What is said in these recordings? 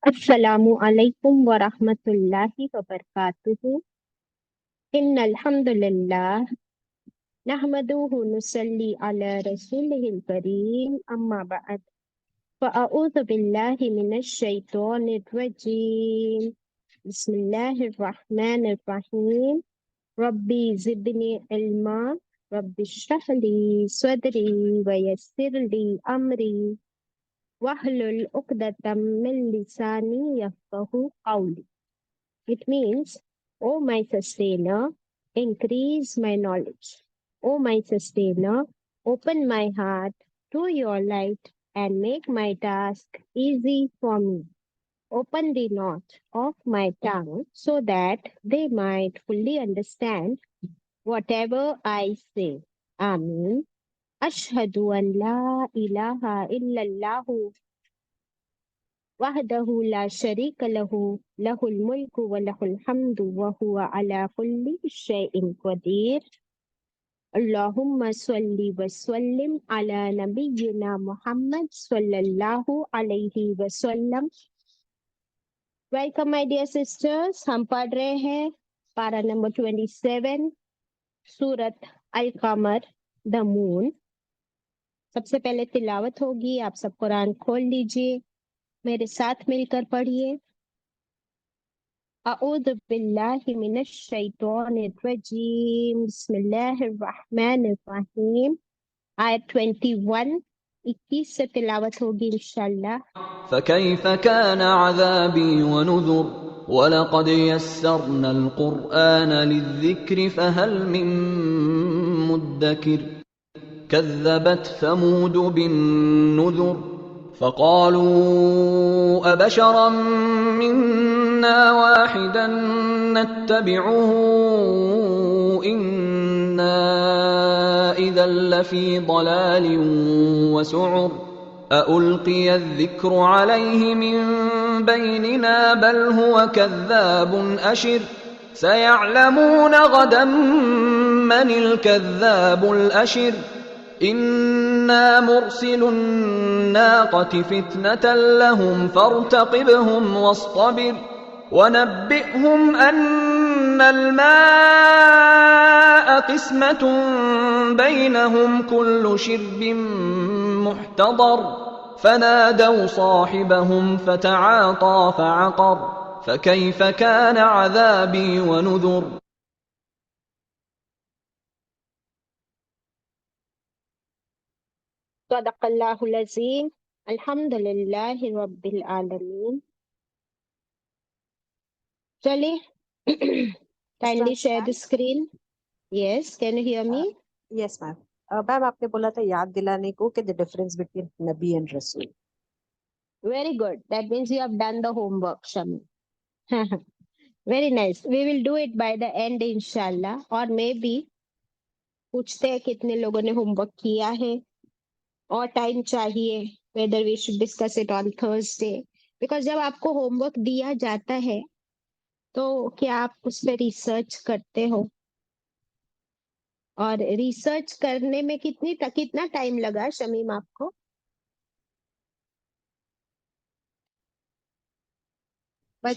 अस्सलामु अलैकुम वरहमतुल्लाहि वबरकातुहू। इन्नल हम्दुलिल्लाह नहमदुहु नुसल्ली अला रसूलिहिल करीम अम्मा बअद फ़अऊज़ु बिल्लाहि मिनश शैतानिर रजीम। बिस्मिल्लाहिर रहमानिर रहीम। रब्बी ज़िदनी इल्मा रब्बिश्रह ली सदरी वयस्सिर ली अमरी वहलुल उक़दतम मिन लिसानी यफ़क़हू क़ौली। It means, O my sustainer, increase my knowledge. O my sustainer, open my heart to your light and make my task easy for me. Open the knot of my tongue so that they might fully understand whatever I say. Ameen. Ashhadu an la ilaha illallahu वहदहु ला शरीक लहु लहुल मुल्कु व लहुल हम्दु व हुवा अला कुल्ली शैइन क़दीर। अल्लाहुम्मा सल्लि व सल्लिम अला नबिय्यिना मुहम्मद सल्लल्लाहु अलैहि वसल्लम। वेलकम माय डियर सिस्टर्स, हम पढ़ रहे हैं पारा नंबर 27 सूरत अल कमर द मून। सबसे पहले तिलावत होगी, आप सब कुरान खोल लीजिए, मेरे साथ मिलकर पढ़िए। अऊज़ु बिल्लाहि मिनश शैतानिर रजीम। बिस्मिल्लाहिर रहमानिर रहीम। आयत 21 21 से तिलावत होगी इंशाल्लाह। فكيف كان عذابي ونذر ولقد يسرنا القرآن للذكر فهل من مدكر كذبت ثمود بالنذر فقالوا أبشرا منا واحدا نتبعه إنا إذا لفي ضلال وسعر أألقي الذكر عليه من بيننا بل هو كذاب أشر سيعلمون غدا من الكذاب الأشر إنا مرسل الناقة فتنة لهم فارتقبهم واصطبر ونبئهم أن الماء قسمة بينهم كل شرب محتضر فنادوا صاحبهم فتعاطى فعقر فكيف كان عذابي ونذر. सदक़ल्लाहुल अज़ीम। अल्हम्दुलिल्लाहि रब्बिल आलमीन। चलिए, kindly share the screen. Yes, can you hear me? Yes ma'am. Ma'am आपने बोला था याद दिलाने को कि the difference between Nabi and रसूल। Very good. That means you have done the homework, Shami. Very nice. We will do it by the end, inshallah. और maybe पूछते हैं कितने लोगों ने होमवर्क किया है और टाइम चाहिए, whether we should discuss it on Thursday. Because जब आपको होमवर्क दिया जाता है तो क्या आप उस पर रिसर्च करते हो? और रिसर्च करने में कितना टाइम लगा शमीम आपको? बट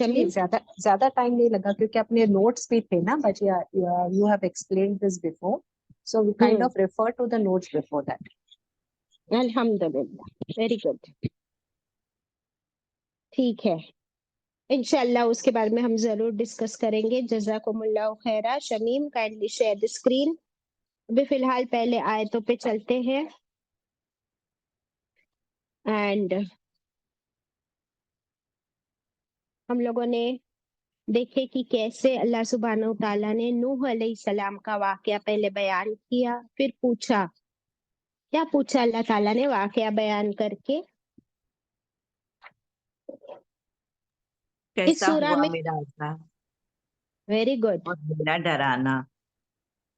ज्यादा टाइम नहीं लगा क्योंकि अपने नोट्स भी थे ना, but you have explained this before, so we kind of refer to the notes before that. अल्हम्दुलिल्लाह, वेरी गुड। ठीक है, इंशाल्लाह उसके बारे में हम जरूर डिस्कस करेंगे। जज़ाकुमुल्लाह खैरा। Shamim, kindly share the screen. अभी फिलहाल पहले आयतों पे चलते हैं एंड हम लोगों ने देखे कि कैसे अल्लाह सुब्हानहू तआला ने नूह अलैहिस्सलाम का वाकया पहले बयान किया, फिर पूछा, क्या पूछा अल्लाह ताला ने वाकया बयान करके? इस सूरा में मेरा अज़ाब वेरी गुड, और मेरा डराना।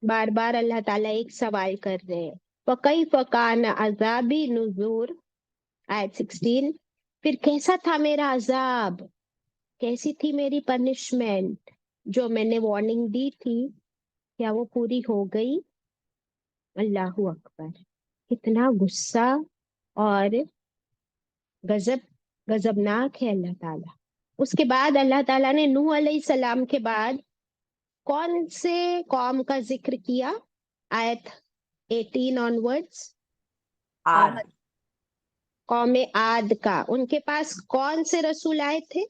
बार बार अल्लाह ताला एक सवाल कर रहे हैं। फ़कैफ़ कान अज़ाबी नुज़ुर, आयत 16। फिर कैसा था मेरा अजाब, कैसी थी मेरी पनिशमेंट, जो मैंने वार्निंग दी थी, क्या वो पूरी हो गई? अल्लाहू अकबर। कितना गुस्सा और गजबनाक है अल्लाह ताला। उसके बाद अल्लाह ताला ने नूह अलैहिस्सलाम के बाद कौन से कौम का जिक्र किया? आयत 18 ऑनवर्ड्स। आद, कौम आद का। उनके पास कौन से रसूल आए थे?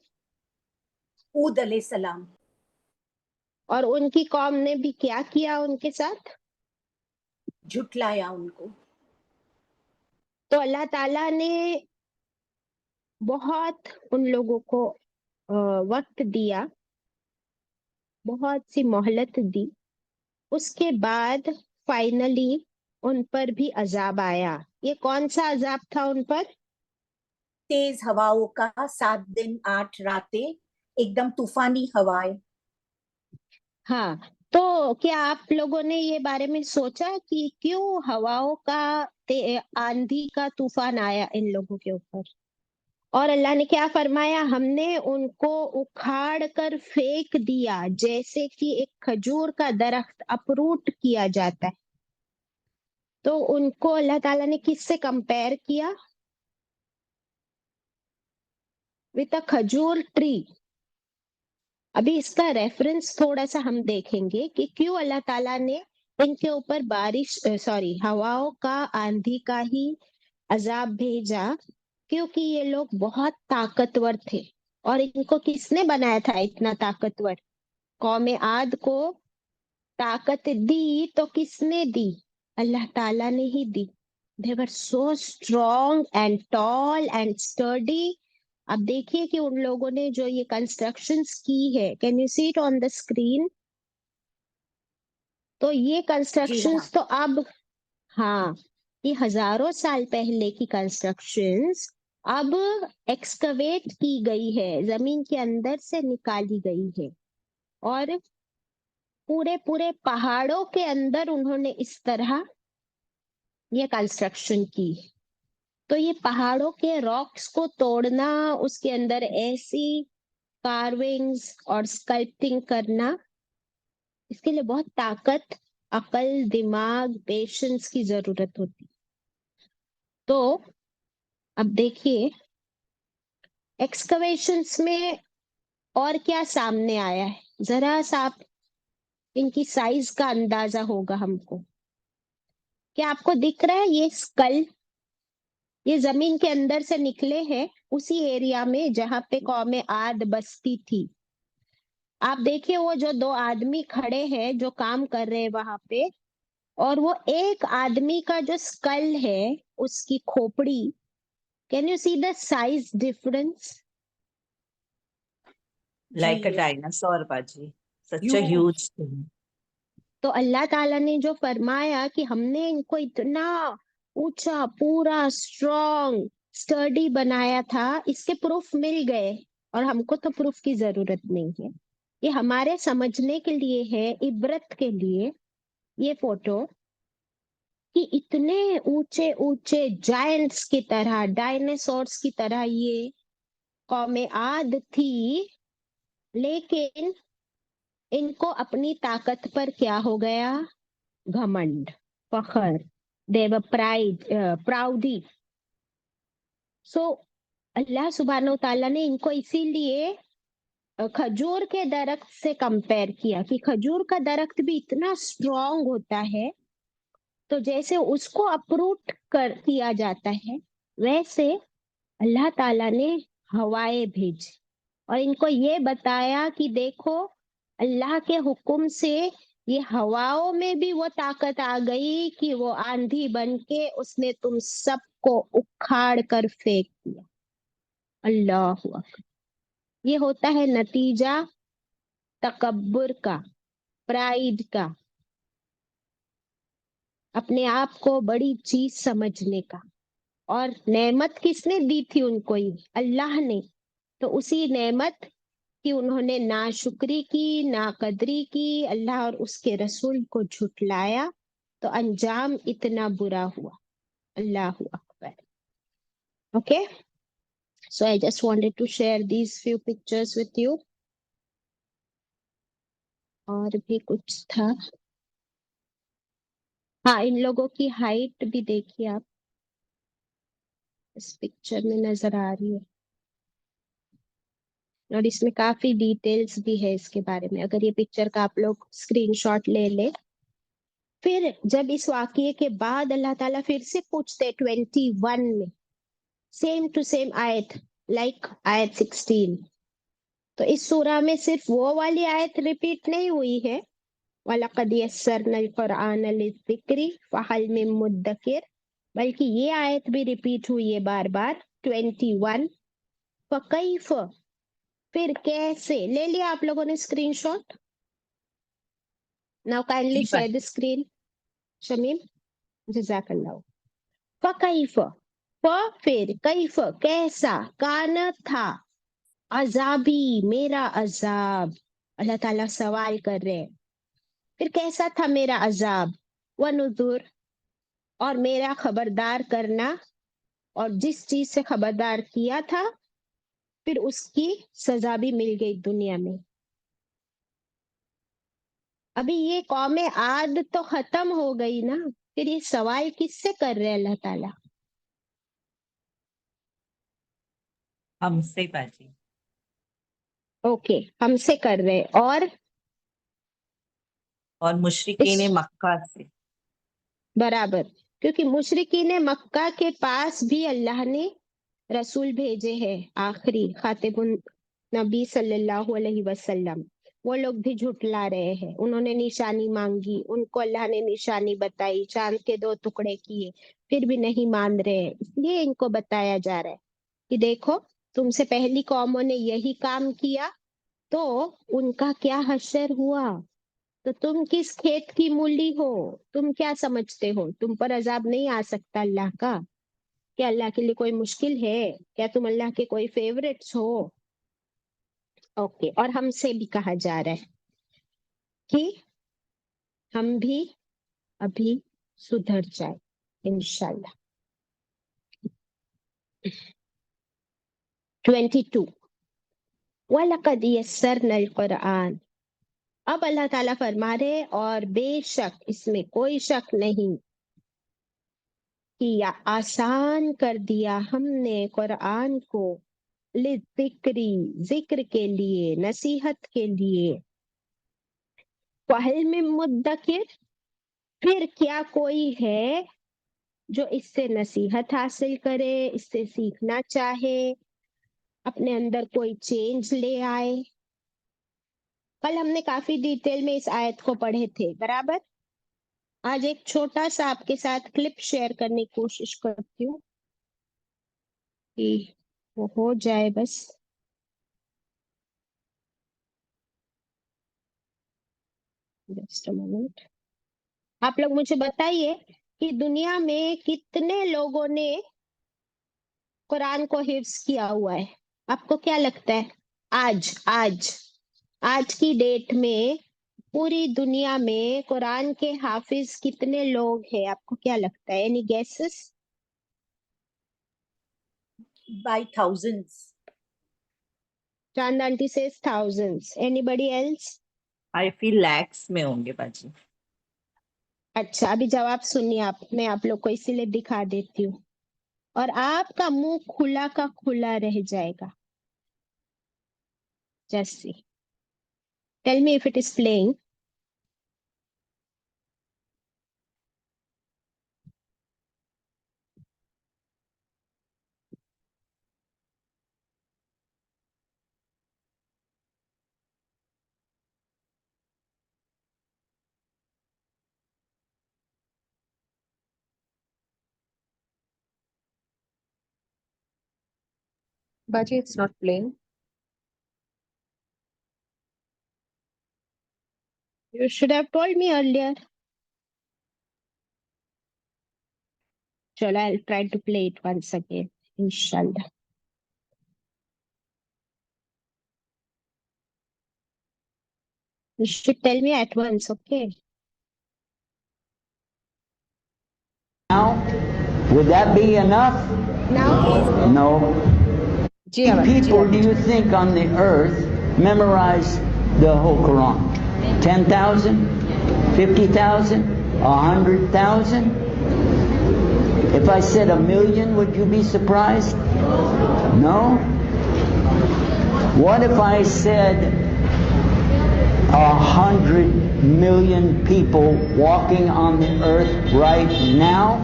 हूद अलैहिस्सलाम। और उनकी कौम ने भी क्या किया उनके साथ? झुटलाया उनको। तो अल्लाह ताला ने बहुत उन लोगों को वक्त दिया, बहुत सी मोहलत दी। उसके बाद फाइनली उन पर भी अजाब आया। ये कौन सा अजाब था उन पर? तेज हवाओं का, 7 दिन 8 रातें, एकदम तूफानी हवाएं। हाँ, तो क्या आप लोगों ने ये बारे में सोचा कि क्यों हवाओं का आंधी का तूफान आया इन लोगों के ऊपर? और अल्लाह ने क्या फरमाया? हमने उनको उखाड़ कर फेंक दिया, जैसे कि एक खजूर का दरख्त अपरूट किया जाता है। तो उनको अल्लाह ताला ने किससे कंपेयर किया? विद अ खजूर ट्री। अभी इसका रेफरेंस थोड़ा सा हम देखेंगे कि क्यों अल्लाह ताला ने इनके ऊपर हवाओं का, आंधी का ही अजाब भेजा। क्योंकि ये लोग बहुत ताकतवर थे। और इनको किसने बनाया था इतना ताकतवर? कौम आद को ताकत दी तो किसने दी? अल्लाह ताला ने ही दी। They were so strong and tall and sturdy. अब देखिए कि उन लोगों ने जो ये कंस्ट्रक्शंस की है, can you see it on the screen? तो ये जी हाँ। कंस्ट्रक्शंस तो अब, हाँ, ये हजारों साल पहले की कंस्ट्रक्शंस अब एक्सकवेट की गई है, जमीन के अंदर से निकाली गई है। और पूरे पूरे पहाड़ों के अंदर उन्होंने इस तरह ये कंस्ट्रक्शन की। तो ये पहाड़ों के रॉक्स को तोड़ना, उसके अंदर ऐसी कार्विंग्स और स्कल्पटिंग करना, इसके लिए बहुत ताकत, अकल, दिमाग, पेशेंस की जरूरत होती। तो अब देखिए एक्सकवेशंस में और क्या सामने आया है, जरा सा आप इनकी साइज का अंदाजा होगा हमको। क्या आपको दिख रहा है ये स्कल? ये जमीन के अंदर से निकले हैं उसी एरिया में जहां पे कौम आद बसती थी। आप देखिए वो जो दो आदमी खड़े हैं जो काम कर रहे हैं वहां पे, और वो एक आदमी का जो स्कल है, उसकी खोपड़ी, can you see the size difference? Like a जी, dinosaur, Baji. Such a huge. huge thing. तो अल्लाह ताला ने जो फरमाया कि हमने इनको इतना ऊंचा, पूरा स्ट्रॉन्ग, स्टर्डी बनाया था, इसके प्रूफ मिल गए। और हमको तो प्रूफ की जरूरत नहीं है, ये हमारे समझने के लिए है, इबरत के लिए ये फोटो, कि इतने ऊंचे ऊंचे जायंट्स की तरह, डायनासोर्स की तरह ये कौम आद थी। लेकिन इनको अपनी ताकत पर क्या हो गया? घमंड, फखर, देव प्राउडी। सो अल्लाह सुब्हानो ताला ने इनको इसीलिए खजूर के दरख्त से कंपेयर किया कि खजूर का दरख्त भी इतना स्ट्रांग होता है, तो जैसे उसको अप्रूट कर किया जाता है, वैसे अल्लाह ताला ने हवाएं भेजी और इनको ये बताया कि देखो अल्लाह के हुक्म से ये हवाओं में भी वो ताकत आ गई कि वो आंधी बन के उसने तुम सबको उखाड़ कर फेंक दिया। अल्लाह अकबर। ये होता है नतीजा तकब्बुर का, प्राइड का, अपने आप को बड़ी चीज समझने का। और नेमत किसने दी थी उनको? ये अल्लाह ने। तो उसी नेमत कि उन्होंने ना शुक्री की, ना कदरी की, अल्लाह और उसके रसूल को झुटलाया, तो अंजाम इतना बुरा हुआ। अल्लाह अकबर। Okay, so I just wanted to share these few pictures with you. और भी कुछ था? हाँ, इन लोगों की हाइट भी देखिए आप, इस पिक्चर में नजर आ रही है। اور اس میں کافی ڈیٹیلز بھی ہے اس کے بارے میں. اگر یہ پکچر کا آپ لوگ اسکرین شاٹ لے لیں. پھر جب اس واقعے کے بعد اللہ تعالیٰ پھر سے پوچھتے 21 میں سیم ٹو سیم آیت لائک آیت 16. تو اس سورہ میں صرف وہ والی آیت ریپیٹ نہیں ہوئی ہے وَلَقَدْ يَسَّرْنَا الْقُرْآنَ لِلذِّكْرِ فَهَلْ مِن مُدَّكِرٍ، بلکہ یہ آیت بھی ریپیٹ ہوئی ہے بار بار 21. فَكَيْفَ، پھر کیسے. لے لیا آپ لوگوں نے اسکرین شاٹ؟ ناؤ کائنڈلی جی شیئر باجی. دی اسکرین. شمیم جزاک اللہ. فَكَيْفَ، پھر کیف کیسا، کان تھا، عذابی میرا عذاب. اللہ تعالیٰ سوال کر رہے ہیں پھر کیسا تھا میرا عذاب، وَنُذُرْ، اور میرا خبردار کرنا، اور جس چیز سے خبردار کیا تھا پھر اس کی سزا بھی مل گئی دنیا میں. ابھی یہ قوم عاد تو ختم ہو گئی نا، پھر یہ سوال کس سے کر رہے ہیں اللہ تعالیٰ؟ ہم سے باجی. اوکے، ہم سے کر رہے ہیں. اور مشرکین اس مکہ سے. برابر، کیونکہ مشرکین مکہ کے پاس بھی اللہ نے رسول بھیجے ہیں، آخری خاتم النبی صلی اللہ علیہ وسلم. وہ لوگ بھی جھٹلا رہے ہیں. انہوں نے نشانی مانگی، ان کو اللہ نے نشانی بتائی، چاند کے 2 ٹکڑے کیے، پھر بھی نہیں مان رہے. اس لیے ان کو بتایا جا رہا ہے کہ دیکھو تم سے پہلی قوموں نے یہی کام کیا تو ان کا کیا حشر ہوا. تو تم کس کھیت کی مولی ہو؟ تم کیا سمجھتے ہو تم پر عذاب نہیں آ سکتا اللہ کا؟ کیا اللہ کے لیے کوئی مشکل ہے؟ کیا تم اللہ کے کوئی فیوریٹس ہو؟ اوکے. اور ہم سے بھی کہا جا رہا ہے کہ ہم بھی ابھی سدھر جائے انشاءاللہ. 22 وَلَقَدْ يَسَّرْنَا الْقُرْآنَ، اب اللہ تعالیٰ فرما رہے اور بے شک اس میں کوئی شک نہیں کہ آسان کر دیا ہم نے قرآن کو، لِلذِّکْرِ، ذکر کے لیے، نصیحت کے لیے. فَهَلْ مِن مُدَّکِرٍ، پھر کیا کوئی ہے جو اس سے نصیحت حاصل کرے، اس سے سیکھنا چاہے، اپنے اندر کوئی چینج لے آئے. کل ہم نے کافی ڈیٹیل میں اس آیت کو پڑھے تھے، برابر. آج ایک چھوٹا سا آپ کے ساتھ کلپ شیئر کرنے کی کوشش کرتی ہوں کہ وہ ہو جائے بس. Just a moment. آپ لوگ مجھے بتائیے کہ دنیا میں کتنے لوگوں نے قرآن کو حفظ کیا ہوا ہے؟ آپ کو کیا لگتا ہے آج کی ڈیٹ میں پوری دنیا میں قرآن کے حافظ کتنے لوگ ہیں؟ آپ کو کیا لگتا ہے؟ Any gases? by thousands. چاند aunty says thousands. Anybody else? آئی فیل لیکس میں ہوں گے باجی. اچھا، ابھی جواب سنیے آپ. میں آپ لوگ کو اسی لیے دکھا دیتی ہوں اور آپ کا منہ کھلا کا کھلا رہ جائے گا. Just see. Tell me if it is playing. Baji, it's not playing. You should have told me earlier. Chalo, I'll try to play it once again, inshallah. You should tell me at once, okay? Now, would that be enough? Now, No. Ji, How many people do you think on the earth memorize the whole Quran? 10,000? 50,000? 100,000? If I said 1 million, would you be surprised? No? What if I said 100 million people walking on the earth right now?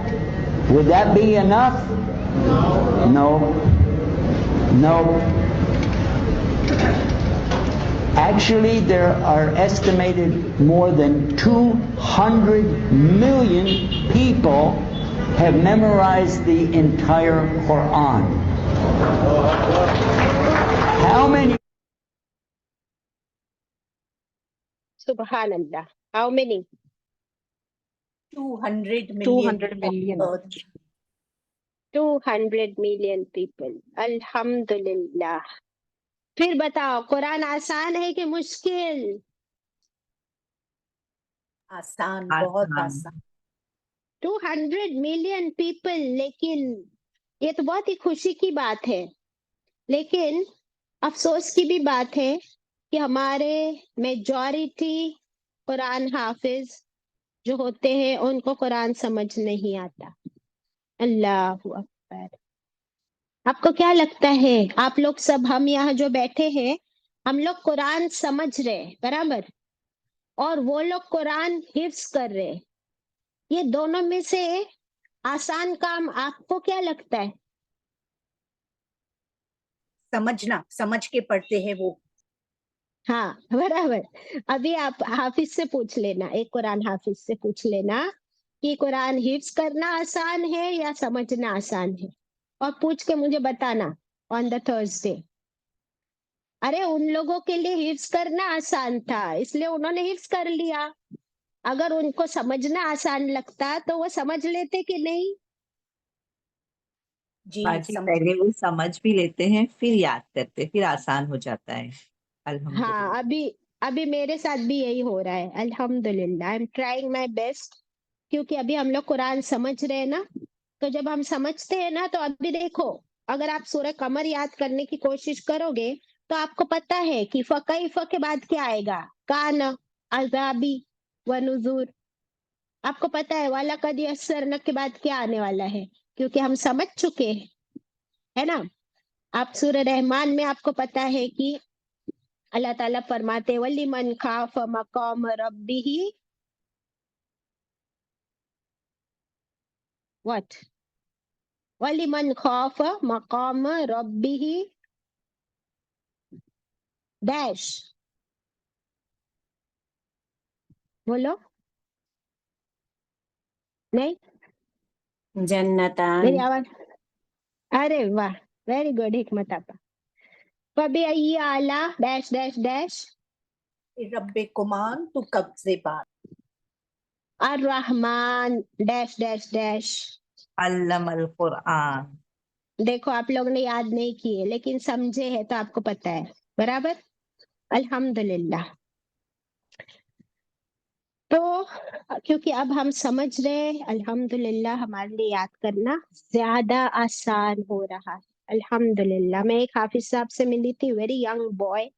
Would that be enough? No. No. Actually, there are estimated more than 200 million people have memorized the entire Quran. How many? Subhanallah. How many? 200 million 200 million. Earth. 200 million people. Alhamdulillah. फिर बताओ, कुरान आसान है कि मुश्किल? आसान, बहुत आसान। आसान। 200 मिलियन पीपल, लेकिन ये तो बहुत ही खुशी की बात है, लेकिन अफसोस की भी बात है कि हमारे मेजॉरिटी कुरान हाफिज जो होते हैं उनको कुरान समझ नहीं आता। अल्लाहु अकबर। आपको क्या लगता है, आप लोग सब, हम यहाँ जो बैठे हैं, हम लोग कुरान समझ रहे बराबर, और वो लोग कुरान हिफ्ज कर रहे, ये दोनों में से आसान काम आपको क्या लगता है? समझना, समझ के पढ़ते हैं वो। हाँ बराबर। अभी आप हाफिज से पूछ लेना, एक कुरान हाफिज से पूछ लेना कि कुरान हिफ्ज करना आसान है या समझना आसान है, और पूछ के मुझे बताना ऑन द थर्सडे। अरे उन लोगों के लिए हिफ्ज करना आसान था, इसलिए उन्होंने हिफ्ज कर लिया। अगर उनको समझना आसान लगता तो वो समझ लेते कि नहीं? जी, बाजी समझ। पहले वो समझ भी लेते हैं, फिर याद करते, फिर आसान हो जाता है। अल्हम्दुलिल्लाह। हाँ, अभी मेरे साथ भी यही हो रहा है। अल्हम्दुलिल्लाह, I am trying my best, क्योंकि अभी हम लोग कुरान समझ रहे हैं ना, तो जब हम समझते हैं ना, तो अभी देखो, अगर आप सूरह कमर याद करने की कोशिश करोगे तो आपको पता है कि फकैफ के बाद क्या आएगा, कान, अजाबी व नुज़ुर। आपको पता है वाला कद यस्सरना के बाद क्या आने वाला है, क्योंकि हम समझ चुके हैं, है ना। आप सूरह रहमान में आपको पता है कि अल्लाह ताला फरमाते वलिमन खाफ मकाम रब्बिही व्हाट, वलिमन खाफ मकाम रब्बिही डैश, बोलो। नहीं, मेरी जन्नतान आवाज, अरे वाह, वेरी गुड हिकमत आपा। फबी अय्यी आला डैश डैश डैश रब्बे कुमान तू कब्जे बार। अर रहमान डैश डैश डैश। अल्लमल कुरान। देखो, आप लोग ने याद नहीं किए लेकिन समझे हैं, तो आपको पता है बराबर। अल्हम्दुलिल्लाह। तो क्योंकि अब हम समझ रहे हैं, अल्हम्दुलिल्लाह, हमारे लिए याद करना ज्यादा आसान हो रहा है। अल्हम्दुलिल्लाह। मैं एक हाफिज साहब से मिली थी, वेरी यंग बॉय,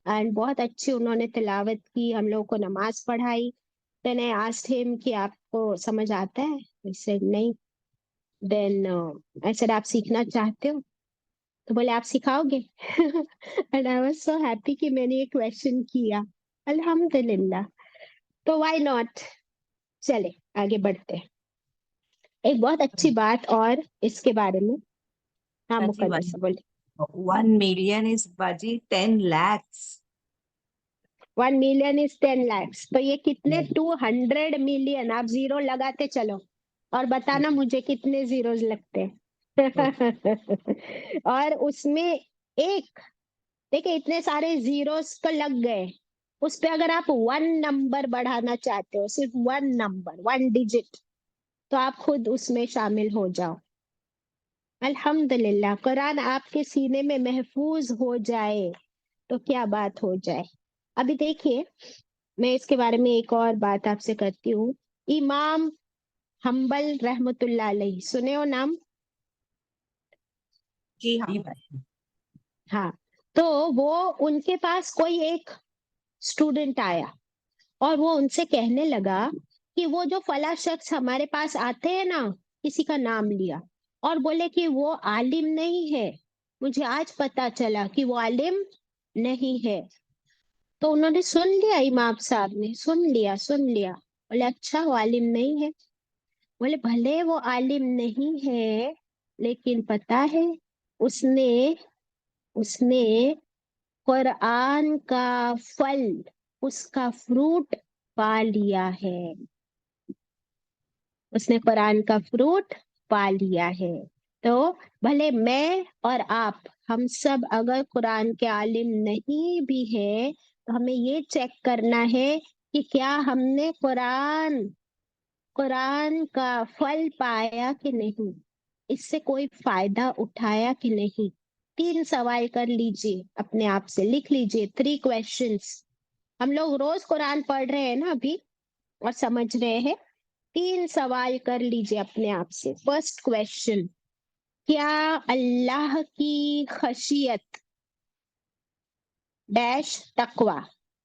एंड बहुत अच्छी उन्होंने तिलावत की, हम लोगों को नमाज पढ़ाई। देन आई आस्क्ड हिम कि आपको समझ आता है? ही सेड नहीं। देन आई सेड आप सीखना चाहते हो? तो बोले आप सिखाओगे? And I was so happy कि मैंने ये क्वेश्चन किया। अल्हम्दुलिल्लाह। तो व्हाई नॉट, चले आगे बढ़ते हैं। एक बहुत अच्छी बात और इसके बारे में, हाँ बाजी मुकद्दस बोले। 1 million is बाजी 10 lakhs। 1 मिलियन इज 10 lakhs, तो ये कितने 200 मिलियन, आप जीरो लगाते चलो और बताना मुझे कितने जीरोस लगते हैं। और उसमें एक, देखिए इतने सारे जीरोस तो लग गए, उस पे अगर आप 1 नंबर बढ़ाना चाहते हो, सिर्फ 1 नंबर, 1 डिजिट, तो आप खुद उसमें शामिल हो जाओ। अल्हम्दुलिल्लाह, कुरान आपके सीने में महफूज हो जाए तो क्या बात हो जाए। अभी देखिए, मैं इसके बारे में एक और बात आपसे करती हूँ। इमाम हम्बल रहमतुल्लाह अलैह, सुने हो नाम? जी हाँ। जी बाजी। हाँ, तो वो, उनके पास कोई एक स्टूडेंट आया और वो उनसे कहने लगा कि वो जो फला शख्स हमारे पास आते हैं ना, किसी का नाम लिया और बोले कि वो आलिम नहीं है, मुझे आज पता चला कि वो आलिम नहीं है। तो उन्होंने सुन लिया, इमाम साहब ने सुन लिया। बोले अच्छा वो आलिम नहीं है। बोले भले वो आलिम नहीं है, लेकिन पता है उसने उसने कुरान का फल, उसका फ्रूट पा लिया है। उसने कुरान का फ्रूट पा लिया है। तो भले मैं और आप, हम सब अगर कुरान के आलिम नहीं भी है, तो हमें ये चेक करना है कि क्या हमने कुरान कुरान का फल पाया कि नहीं, इससे कोई फायदा उठाया कि नहीं। 3 सवाल कर लीजिए अपने आप से, लिख लीजिए 3 क्वेश्चंस। हम लोग रोज कुरान पढ़ रहे हैं ना अभी, और समझ रहे हैं। 3 सवाल कर लीजिए अपने आप से। फर्स्ट क्वेश्चन, क्या अल्लाह की खशियत डैश तकवा,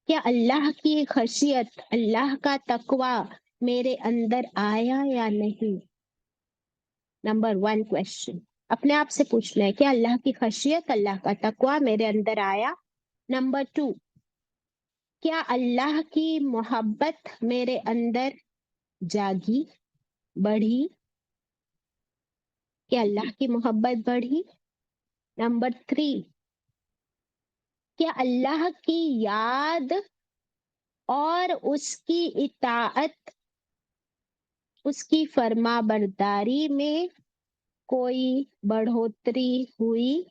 क्या अल्लाह की खशियत, अल्लाह का तकवा मेरे अंदर आया या नहीं। नंबर 1 क्वेश्चन अपने आप से पूछना है, क्या अल्लाह की खशियत, अल्लाह का तकवा मेरे अंदर आया। नंबर 2, क्या अल्लाह की मोहब्बत मेरे अंदर जागी, बढ़ी, क्या अल्लाह की मोहब्बत बढ़ी। नंबर 3, क्या अल्लाह की याद और उसकी इताअत, उसकी फर्मा बरदारी में कोई बढ़ोतरी हुई।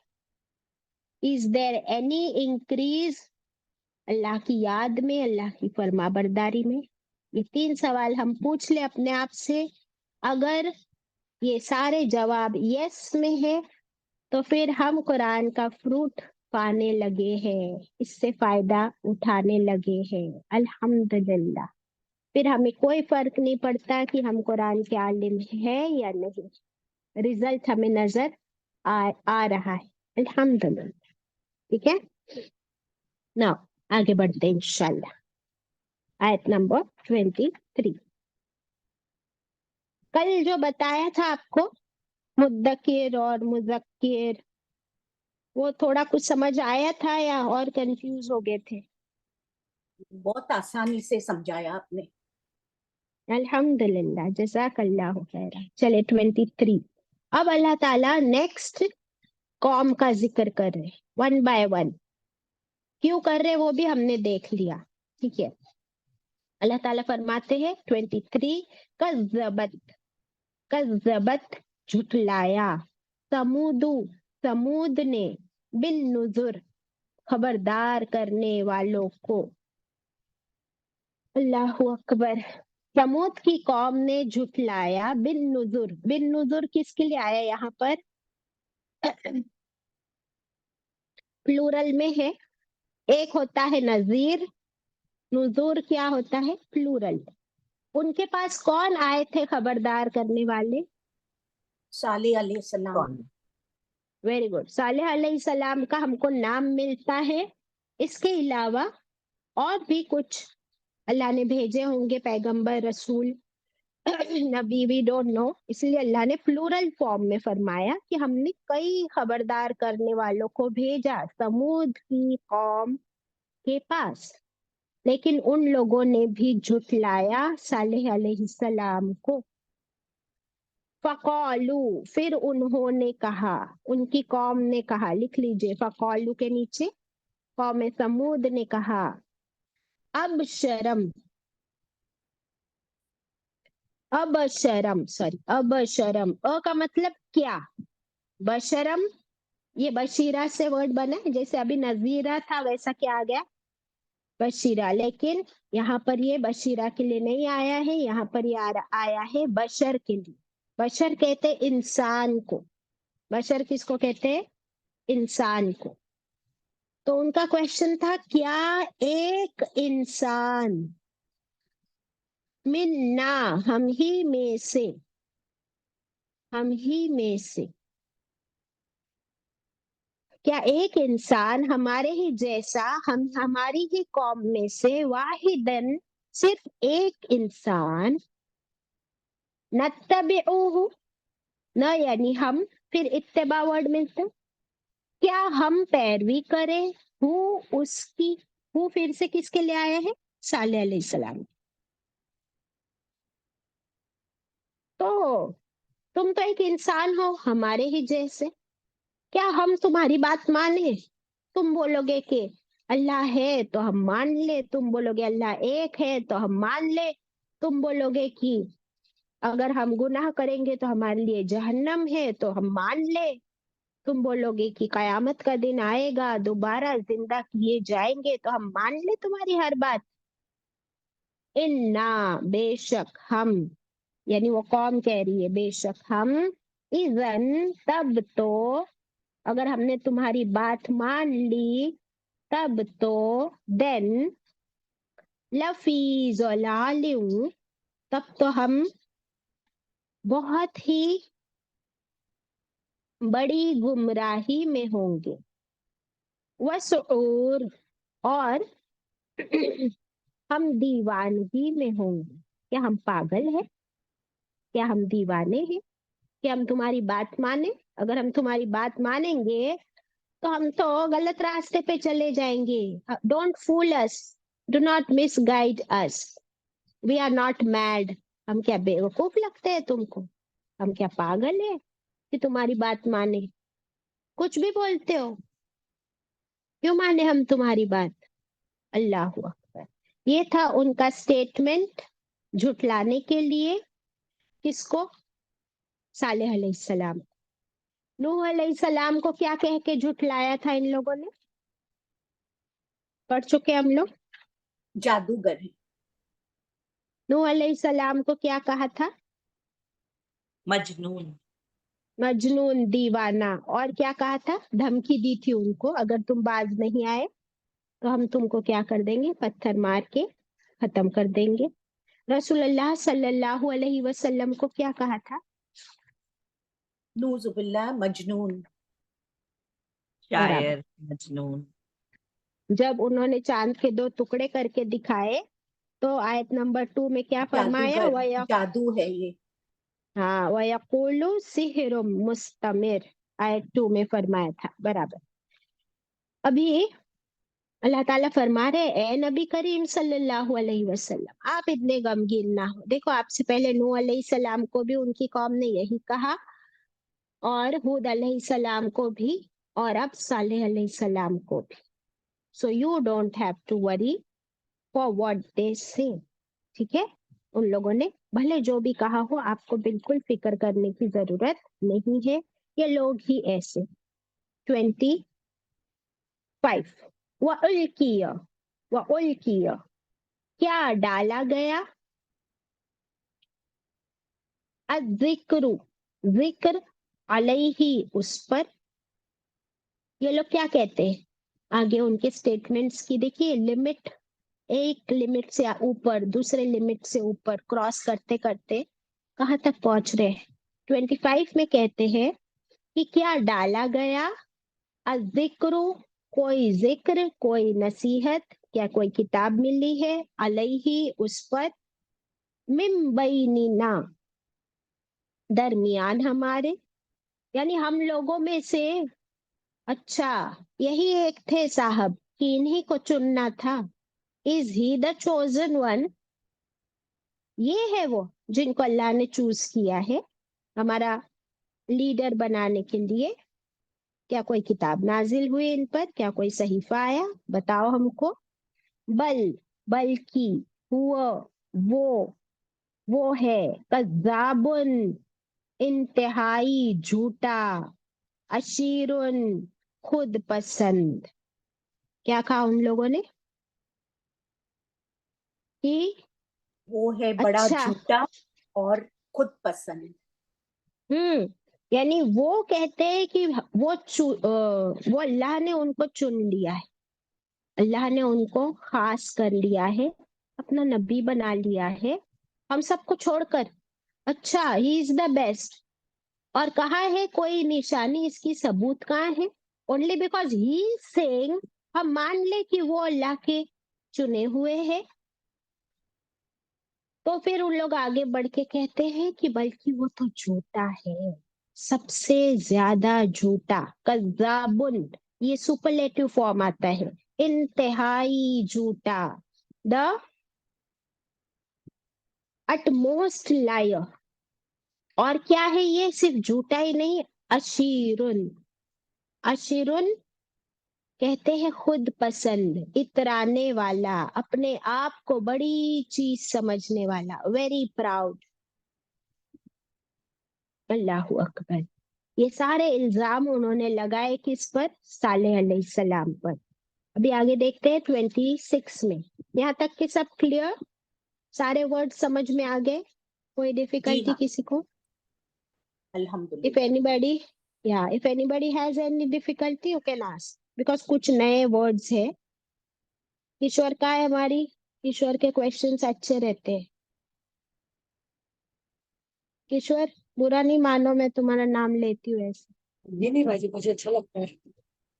इज देयर एनी इंक्रीज, अल्लाह की याद में, अल्लाह की फर्मा बरदारी में। ये 3 सवाल हम पूछ ले अपने आप से। अगर ये सारे जवाब यस में है, तो फिर हम कुरान का फ्रूट पाने लगे हैं, इससे फायदा उठाने लगे हैं। अल्हम्दुलिल्लाह। फिर हमें कोई फर्क नहीं पड़ता कि हम कुरान के आलिम हैं या नहीं, रिजल्ट हमें नजर आ रहा है। अल्हम्दुलिल्लाह। ठीक है ना, आगे बढ़ते हैं इंशाल्लाह। आयत नंबर 23। कल जो बताया था आपको मुद्दकिर और मुज़क्किर, वो थोड़ा कुछ समझ आया था या और कंफ्यूज हो गए थे। बहुत आसानी से समझाया आपने। अल्हम्दुलिल्लाह, जज़ाकल्लाहु खैरा। चले 23। अब अल्लाह ताला नेक्स्ट कौम का जिक्र कर रहे, 1 बाय 1। क्यों कर रहे वो भी हमने देख लिया। ठीक है, अल्लाह ताला फरमाते हैं 23, कज़्ज़बत, कज़्ज़बत झुठलाया, समूदु, समूद ने, बिन नुजुर, खबरदार करने वालों को। अल्लाहु अकबर। समूद की कौम ने झुठलाया, बिन नुजुर, बिन नुजुर किसके लिए आया यहाँ पर, प्लूरल में है। एक होता है नजीर, नुजुर क्या होता है, प्लूरल। उनके पास कौन आए थे खबरदार करने वाले, सालेह अलैहिस्सलाम। वेरी गुड, सालेह अलैहिस्सलाम का हमको नाम मिलता है। इसके अलावा और भी कुछ अल्लाह ने भेजे होंगे पैगंबर, रसूल, नबी, वी डोंट नो, इसलिए अल्लाह ने प्लूरल फॉर्म में फरमाया कि हमने कई खबरदार करने वालों को भेजा समूद की कौम के पास। लेकिन उन लोगों ने भी झुठलाया सालेह अलैहिस्सलाम को। फकौलू, फिर उन्होंने कहा, उनकी कौम ने कहा, लिख लीजिए फकौलू के नीचे, कौम समूद ने कहा, अब शर्म, अब शर्म, सॉरी, अब शर्म, अ का मतलब क्या, बशरम, ये बशीरा से वर्ड बना है, जैसे अभी नजीरा था वैसा क्या आ गया, बशीरा। लेकिन यहाँ पर ये बशीरा के लिए नहीं आया है, यहाँ पर ये आया है बशर के लिए। बशर कहते इंसान को, बशर किसको कहते हैं, इंसान को। तो उनका क्वेश्चन था, क्या एक इंसान, मिन्ना, हम ही में से, हम ही में से, क्या एक इंसान हमारे ही जैसा, हम हमारी ही कौम में से, वाहिदन, सिर्फ एक इंसान, नत्तबिऊहु, न यानी हम, फिर इत्तिबा वर्ड मिलता, क्या हम पैरवी करें ہو پھر سے کس کے لیے آیا ہے؟ صالح علیہ السلام. تو تم تو ایک انسان ہو ہمارے ہی جیسے، کیا ہم تمہاری بات مانیں؟ تم بولو گے کہ اللہ ہے تو ہم مان لے، تم بولو گے اللہ ایک ہے تو ہم مان لے، تم بولو گے کہ اگر ہم گناہ کریں گے تو ہمارے لیے جہنم ہے تو ہم مان لے، تم بولو گے کہ قیامت کا دن آئے گا دوبارہ زندہ کیے جائیں گے تو ہم مان لے تمہاری ہر بات. انا بے شک ہم، یعنی وہ قوم کہہ رہی ہے بے شک ہم، اذن تب تو، اگر ہم نے تمہاری بات مان لی تب تو، دین لفی ضلال، تب تو ہم بہت ہی بڑی گمراہی میں ہوں گے، وسعور، اور ہم دیوانگی میں ہوں گے. کیا ہم پاگل ہیں؟ کیا ہم دیوانے ہیں کہ ہم تمہاری بات مانیں؟ اگر ہم تمہاری بات مانیں گے تو ہم تو غلط راستے پہ چلے جائیں گے. Don't fool us, do not misguide us, we are not mad. ہم کیا بیوقوف لگتے ہیں تم کو؟ ہم کیا پاگل ہیں کہ تمہاری بات مانے؟ کچھ بھی بولتے ہو، کیوں مانے ہم تمہاری بات؟ اللہ اکبر. یہ تھا ان کا سٹیٹمنٹ جھٹلانے کے لیے کس کو؟ صالح علیہ السلام. نوح علیہ السلام کو کیا کہہ کے جھٹلایا تھا ان لوگوں نے؟ پڑھ چکے ہم لوگ. جادوگر ہے. نوح علیہ السلام کو کیا کہا تھا؟ مجنون. مجنون، دیوانہ. اور کیا کہا تھا؟ دھمکی دی تھی ان کو، اگر تم باز نہیں آئے تو ہم تم کو کیا کر دیں گے؟ پتھر مار کے ختم کر دیں گے. رسول اللہ صلی اللہ علیہ وسلم کو کیا کہا تھا؟ نعوذ باللہ، مجنون. شاعر، مجنون. جب انہوں نے چاند کے 2 ٹکڑے کر کے دکھائے تو آیت نمبر 2 میں کیا فرمایا؟ جادوگر، جادو ہے یہ. ہاں، وَيَقُولُ سِحْرٌ مُسْتَمِرٌ، آیت 2 میں فرمایا تھا. برابر. ابھی اللہ تعالیٰ فرما رہے اے نبی کریم صلی اللہ علیہ وسلم آپ اتنے غمگین نہ ہو. دیکھو، آپ سے پہلے نوح علیہ السلام کو بھی ان کی قوم نے یہی کہا، اور ہود علیہ السلام کو بھی، اور اب صالح علیہ السلام کو بھی. So you don't have to worry for what they say. ٹھیک ہے، ان لوگوں نے بھلے جو بھی کہا ہو آپ کو بالکل فکر کرنے کی ضرورت نہیں ہے. یہ لوگ ہی ایسے. 25 وَأُلْقِيَ، کیا ڈالا گیا، الذکر، ذکر، علیہ، اس پر. یہ لوگ کیا کہتے ہیں آگے ان کے سٹیٹمنٹس کی دیکھیے، لمٹ، ایک لمٹ سے اوپر دوسرے لمٹ سے اوپر کراس کرتے کرتے کہاں تک پہنچ رہے ہیں. 25 میں کہتے ہیں کہ کیا ڈالا گیا، الذکر، کوئی ذکر، کوئی نصیحت، کیا کوئی کتاب ملی ہے، علیہ، اس پر، من بیننا، درمیان ہمارے، یعنی ہم لوگوں میں سے. اچھا، یہی ایک تھے صاحب کہ انہی کو چننا تھا. از ہی دا چوزن ون، یہ ہے وہ جن کو اللہ نے چوز کیا ہے ہمارا لیڈر بنانے کے لیے. کیا کوئی کتاب نازل ہوئی ان پر؟ کیا کوئی صحیفہ آیا؟ بتاؤ ہم کو. بلکہ وہ ہے کذابن، انتہائی جھوٹا، اشیرن، خود پسند. کیا کہا ان لوگوں نے؟ کہ وہ ہے بڑا اچھا، جھوٹا اور خود پسند. یعنی وہ کہتے ہیں کہ وہ اللہ نے ان کو چن لیا ہے، اللہ نے ان کو خاص کر لیا ہے، اپنا نبی بنا لیا ہے ہم سب کو چھوڑ کر. اچھا، ہی از دا بیسٹ. اور کہاں ہے کوئی نشانی اس کی، ثبوت کہاں ہے؟ اونلی بیکاز ہی سینگ ہم مان لے کہ وہ اللہ کے چنے ہوئے ہیں. تو پھر ان لوگ آگے بڑھ کے کہتے ہیں کہ بلکہ وہ تو جھوٹا ہے، سب سے زیادہ جھوٹا، کذابن. ये सुपरलेटिव फॉर्म आता है, इंतहाई झूठा, द अटमोस्ट लायर। और क्या है ये, सिर्फ झूठा ही नहीं, अशीरुन, अशीरुन कहते हैं खुद पसंद, इतराने वाला, अपने आप को बड़ी चीज समझने वाला, वेरी प्राउड। अल्लाहु अकबर। ये सारे इल्जाम उन्होंने लगाए किस पर, सालेह अलैहिस्सलाम पर। अभी आगे देखते हैं 26 में। यहाँ तक के सब क्लियर, सारे वर्ड समझ में आ गए, कोई डिफिकल्टी हाँ। किसी को? अल्हम्दुलिल्लाह। If anybody, yeah, if anybody has any difficulty, you can ask, because कुछ नए words है। ईश्वर का है हमारी, ईश्वर के क्वेश्चंस अच्छे रहते हैं। ईश्वर, बुरा नहीं मानो मैं तुम्हारा नाम लेती हूँ ऐसे। नहीं बाजी, मुझे अच्छा लगता है।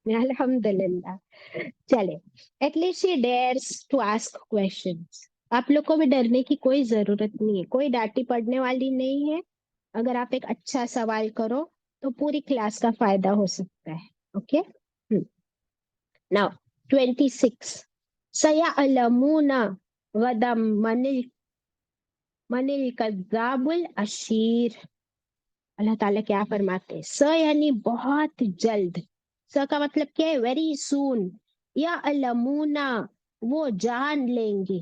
अल्हम्दुलिल्लाह। चले, at least she dares to ask questions. आप लोग को भी डरने की कोई जरूरत नहीं है, कोई डांटी पड़ने वाली नहीं है। अगर आप एक अच्छा सवाल करो तो पूरी क्लास का फायदा हो सकता है। ओके, नाउ 26, सयअलमूना गदम मनिल कज़्ज़ाबुल अशीर। अल्लाह ताला क्या फरमाते हैं, स यानी बहुत जल्द, स का मतलब क्या है, वेरी सून, या अलमूना वो जान लेंगे।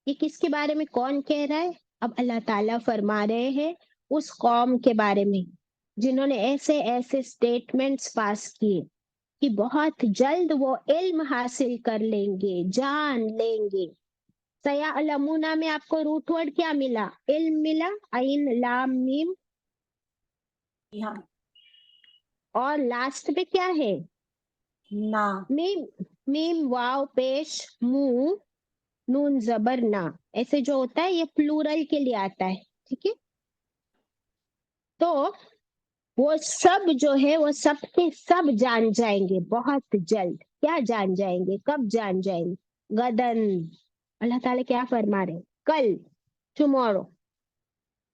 ये किसके बारे में, कौन कह रहा है? अब अल्लाह ताला फरमा रहे हैं उस कौम के बारे में जिन्होंने ऐसे ऐसे स्टेटमेंट्स पास किए कि बहुत जल्द वो इल्म हासिल कर लेंगे, जान लेंगे। सया अलमूना में आपको रूट वर्ड क्या मिला, इल्म मिला, आइन लाम मीम, हाँ। और लास्ट पे क्या है, ना। मीम, मीम वाव पेश मुंह नून जबर ना, ऐसे जो होता है ये प्लूरल के लिए आता है, ठीक है। तो वो सब जो है वो सब के सब जान जाएंगे बहुत जल्द। क्या जान जाएंगे, कब जान जाएंगे, गदन। अल्लाह ताला क्या फरमा रहे, कल, टुमारो।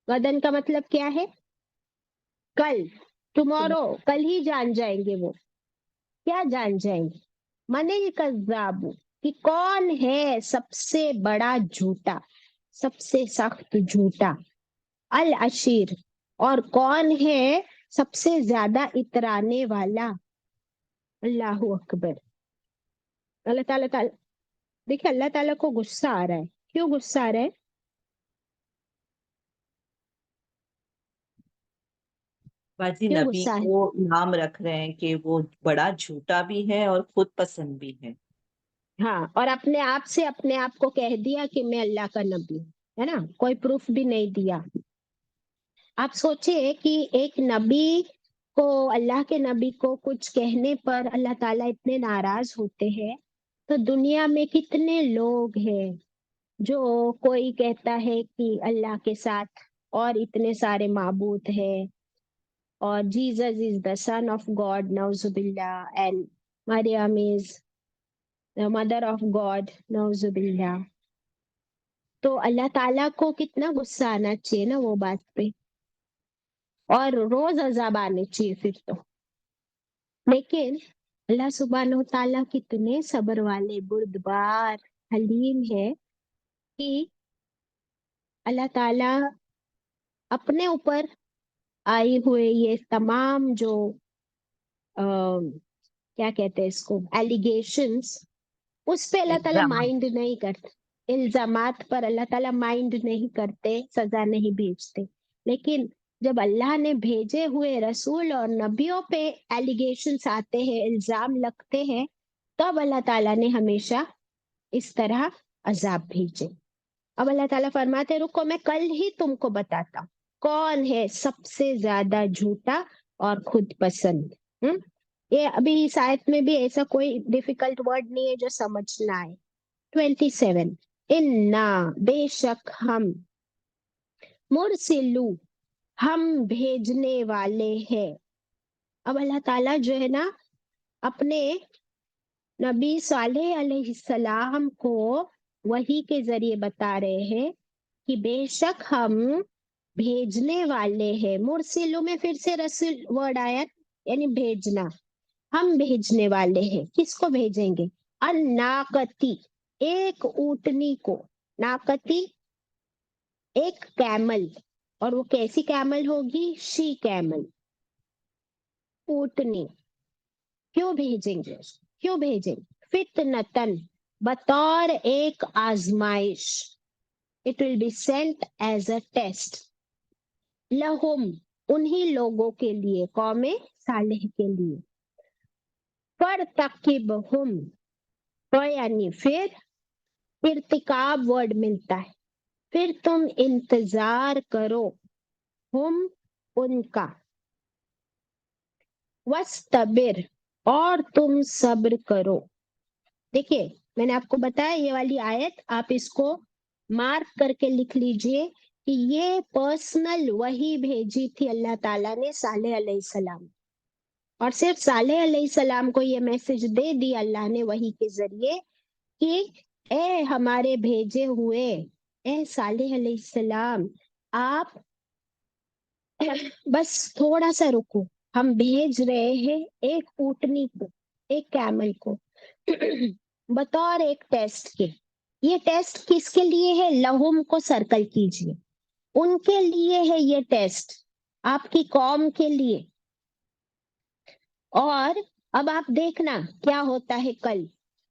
गदन का मतलब क्या है, कल, टुमारो, कल ही जान जाएंगे वो। क्या जान जाएंगे, मनिल कज़्ज़ाबु, कि कौन है सबसे बड़ा झूठा, सबसे सख्त झूठा, अल अशीर, और कौन है सबसे ज्यादा इतराने वाला। अल्लाहु अकबर। अल्लाह ताला देखिए, अल्लाह ताला को गुस्सा आ रहा है। क्यों गुस्सा आ रहा है? बाजी क्यों नबी गुस्सा है? को नाम रख रहे हैं कि वो बड़ा झूठा भी है और खुद पसंद भी है। हाँ, और अपने आप से अपने आप को कह दिया कि मैं अल्लाह का नबी हूं, है ना, कोई प्रूफ भी नहीं दिया। आप सोचिए कि एक नबी को, अल्लाह के नबी को कुछ कहने पर अल्लाह ताला इतने नाराज होते हैं, तो दुनिया में कितने लोग हैं जो, कोई कहता है कि अल्लाह के साथ और इतने सारे माबूद हैं, और Jesus is the son of God नौजुबिल्लाह, एंड मरियम is the mother of God नौजुबिल्लाह। तो अल्लाह ताला को कितना गुस्सा आना चाहिए ना वो बात पे, और रोज अजाब आने चाहिए फिर तो। लेकिन अल्लाह सुब्हानहू ताला कितने सब्र वाले, बुर्दबार, हलीम है कि अल्लाह ताला अपने ऊपर आई हुए ये तमाम जो क्या कहते हैं इसको, एलिगेशंस, उस पे अल्लाह ताला इल्जाम। माइंड नहीं करते, इल्जामात पर अल्लाह ताला माइंड नहीं करते, सजा नहीं भेजते। लेकिन जब अल्लाह ने भेजे हुए रसूल और नबियों पे एलिगेशंस आते हैं, इल्जाम लगते हैं, तब अल्लाह ताला ने हमेशा इस तरह अजाब भेजे। अब अल्लाह ताला फरमाते, रुको मैं कल ही तुमको बताता हूँ कौन है सबसे ज्यादा झूठा और खुद पसंद। ये अभी इस आयत में भी ऐसा कोई डिफिकल्ट वर्ड नहीं है जो समझना है। 27, इन्ना, बेशक हम, मुरसिलू, हम भेजने वाले हैं। अब अल्लाह ताला जो है ना अपने नबी सालेह अलैहिस्सलाम को वही के जरिए बता रहे हैं कि बेशक हम भेजने वाले हैं। मुरसिलू में फिर से रसूल वर्ड आया, यानी भेजना। ہم بھیجنے والے ہیں. کس کو بھیجیں گے؟ الناقتی، ایک اونٹنی کو. ناقتی ایک کیمل، اور وہ کیسی کیمل ہوگی؟ شی کیمل، اونٹنی. کیوں بھیجیں گے؟ کیوں بھیجیں گے؟ فتنتن، بطور ایک آزمائش. It will be sent as a test. لہم، انہی لوگوں کے لیے، قوم صالح کے لیے. فرتقبہم، یعنی پھر ارتکاب ورڈ ملتا ہے، پھر تم انتظار کرو، ہم ان کا. وَاسْتَبِرْ، اور تم صبر کرو. دیکھیے میں نے آپ کو بتایا یہ والی آیت آپ اس کو مارک کر کے لکھ لیجئے کہ یہ پرسنل وحی بھیجی تھی اللہ تعالیٰ نے صالح علیہ السلام، اور صرف صالح علیہ السلام کو یہ میسج دے دی اللہ نے وحی کے ذریعے کہ اے ہمارے بھیجے ہوئے، اے صالح علیہ السلام، آپ بس تھوڑا سا رکو، ہم بھیج رہے ہیں ایک اونٹنی کو، ایک کیمل کو بطور ایک ٹیسٹ کے. یہ ٹیسٹ کس کے لیے ہے؟ لہم کو سرکل کیجیے، ان کے لیے ہے یہ ٹیسٹ، آپ کی قوم کے لیے. اور اب آپ دیکھنا کیا ہوتا ہے کل.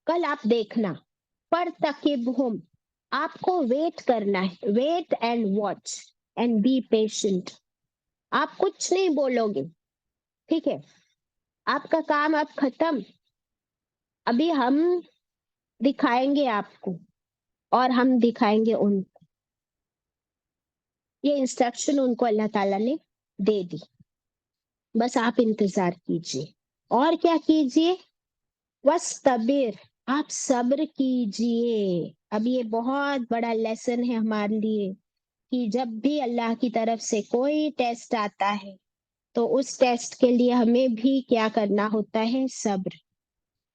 کل آپ دیکھنا فرتقبہم، آپ کو ویٹ کرنا ہے. Wait and watch and be patient. آپ کچھ نہیں بولو گے، ٹھیک ہے؟ آپ کا کام اب ختم، ابھی ہم دکھائیں گے آپ کو، اور ہم دکھائیں گے ان کو. یہ انسٹرکشن ان کو اللہ تعالیٰ نے دے دی، بس آپ انتظار کیجیے. اور کیا کیجیے؟ وَاسْتَبِرْ، آپ صبر کیجیے. اب یہ بہت بڑا لیسن ہے ہمارے لیے کہ جب بھی اللہ کی طرف سے کوئی ٹیسٹ آتا ہے تو اس ٹیسٹ کے لیے ہمیں بھی کیا کرنا ہوتا ہے؟ صبر.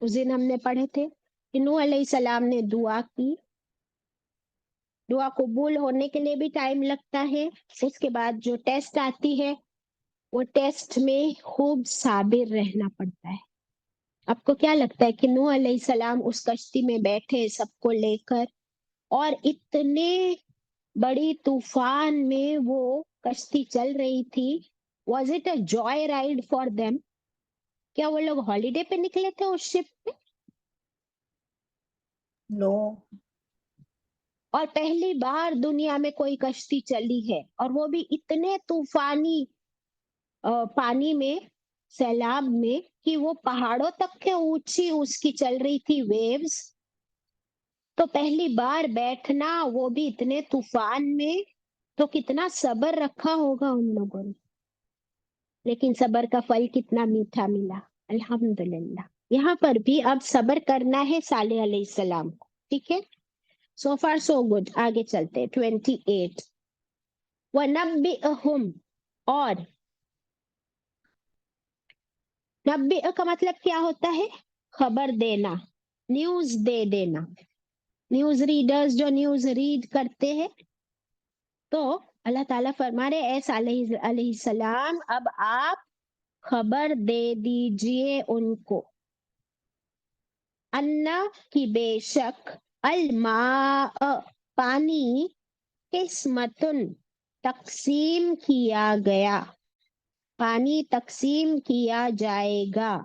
اس دن ہم نے پڑھے تھے کہ نوح علیہ السلام نے دعا کی، دعا قبول ہونے کے لیے بھی ٹائم لگتا ہے. اس کے بعد جو ٹیسٹ آتی ہے وہ ٹیسٹ میں خوب صابر رہنا پڑتا ہے. آپ کو کیا لگتا ہے کہ نوح علیہ السلام اس کشتی میں بیٹھے سب کو لے کر، اور اتنے بڑی طوفان میں وہ کشتی چل رہی تھی، was it a joy ride for them? کیا وہ لوگ ہالیڈے پہ نکلے تھے اس شپ پہ؟ نو. اور پہلی بار دنیا میں کوئی کشتی چلی ہے، اور وہ بھی اتنے طوفانی پانی میں، سیلاب میں، کہ وہ پہاڑوں تک کے اونچی اس کی چل رہی تھی ویوز. تو پہلی بار بیٹھنا وہ بھی اتنے طوفان میں، تو کتنا صبر رکھا ہوگا ان لوگوں نے. لیکن صبر کا پھل کتنا میٹھا ملا، الحمدللہ. یہاں پر بھی اب صبر کرنا ہے صالح علیہ السلام کو، ٹھیک ہے؟ سو فار سو گڈ. آگے چلتے 28. وَنَبِّئْهُمْ، اور نبئ کا مطلب کیا ہوتا ہے؟ خبر دینا، نیوز دے دینا. نیوز ریڈرز جو نیوز ریڈ کرتے ہیں، تو اللہ تعالیٰ فرما رہے اے صالح علیہ السلام اب آپ خبر دے دیجئے ان کو، انا کی بے شک، الماء پانی، قسمتن تقسیم کیا گیا، پانی تقسیم کیا جائے گا.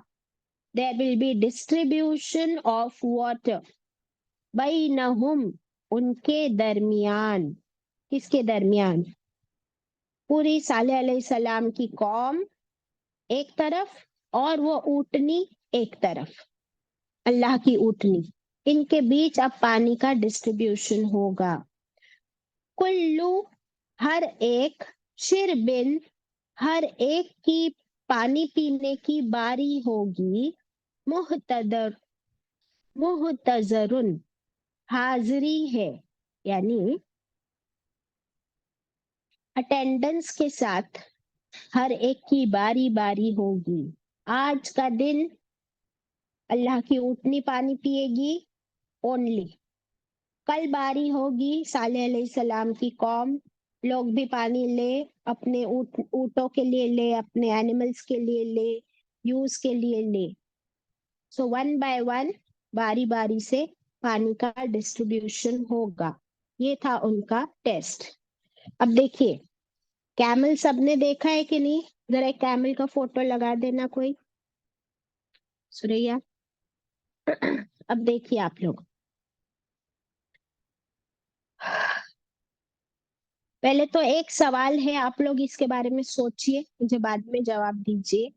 There will be distribution of water بینہم، ان کے درمیان. کس کے درمیان؟ پوری صالح علیہ السلام کی قوم ایک طرف، اور وہ اونٹنی ایک طرف، اللہ کی اونٹنی، ان کے بیچ اب پانی کا ڈسٹریبیوشن ہوگا. کلو، ہر ایک، شربن، ہر ایک کی پانی پینے کی باری ہوگی، محتضر، محتضرن، حاضری ہے، یعنی اٹینڈنس کے ساتھ ہر ایک کی باری باری ہوگی. آج کا دن اللہ کی اونٹنی پانی پیے گی اونلی. کل باری ہوگی صالح علیہ السلام کی قوم، لوگ بھی پانی لے، اپنے اونٹوں کے لیے لے، اپنے اینیملز کے لیے لے، یوز کے لیے لے. सो 1 by 1 बारी बारी से पानी का डिस्ट्रीब्यूशन होगा। ये था उनका टेस्ट। अब देखिए, कैमल सबने देखा है कि नहीं? जरा एक कैमल का फोटो लगा देना कोई, सुरैया। अब देखिए आप लोग, पहले तो एक सवाल है, आप लोग इसके बारे में सोचिए, मुझे बाद में जवाब दीजिए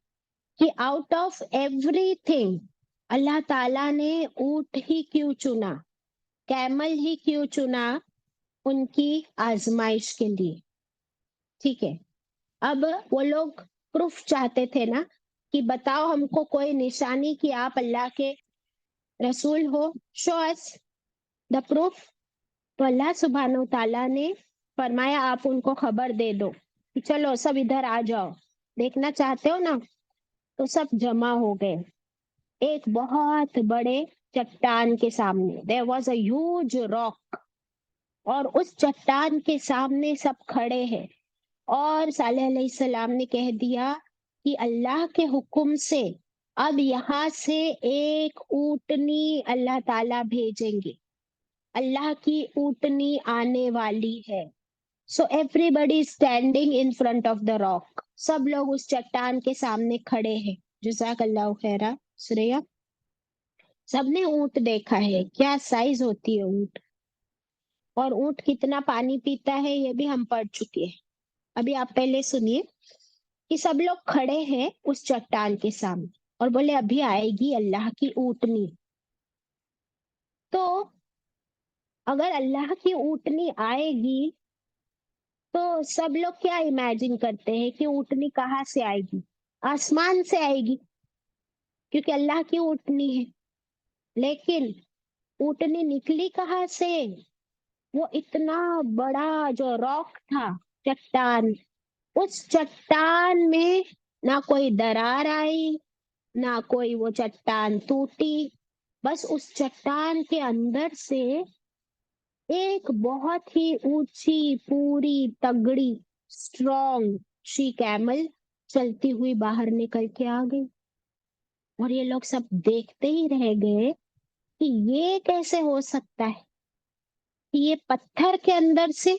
कि आउट ऑफ एवरीथिंग अल्लाह ताला ने ऊंट ही क्यों चुना, कैमल ही क्यों चुना उनकी आजमाइश के लिए? ठीक है, अब वो लोग प्रूफ चाहते थे ना कि बताओ हमको कोई निशानी कि आप अल्लाह के रसूल हो, शो अस द प्रूफ। तो अल्लाह सुब्हानो ताला ने फरमाया आप उनको खबर दे दो कि चलो सब इधर आ जाओ, देखना चाहते हो ना? तो सब जमा हो गए एक बहुत बड़े चट्टान के सामने। There was a huge rock, और उस चट्टान के सामने सब खड़े हैं। और सालेह अलैहिस्सलाम ने कह दिया कि अल्लाह के हुक्म से अब यहाँ से एक ऊँटनी अल्लाह ताला भेजेंगे, अल्लाह की ऊँटनी आने वाली है। So everybody standing in front of the rock, सब लोग उस चट्टान के सामने खड़े हैं। जज़ाकल्लाहु खैरा सुरैया। सबने ऊँट देखा है, क्या साइज होती है ऊँट, और ऊँट कितना पानी पीता है ये भी हम पढ़ चुके हैं। अभी आप पहले सुनिए कि सब लोग खड़े हैं उस चट्टान के सामने और बोले अभी आएगी अल्लाह की ऊँटनी। तो अगर अल्लाह की ऊँटनी आएगी तो सब लोग क्या इमेजिन करते हैं कि ऊँटनी कहाँ से आएगी? आसमान से आएगी, क्योंकि अल्लाह की ऊँटनी है। लेकिन ऊँटनी निकली कहाँ से? वो इतना बड़ा जो रॉक था, चट्टान, उस चट्टान में ना कोई दरार आई, ना कोई वो चट्टान टूटी, बस उस चट्टान के अंदर से एक बहुत ही ऊंची, पूरी, तगड़ी, स्ट्रॉन्ग शी कैमल चलती हुई बाहर निकल के आ गई। और ये लोग सब देखते ही रह गए कि ये कैसे हो सकता है कि ये पत्थर के अंदर से,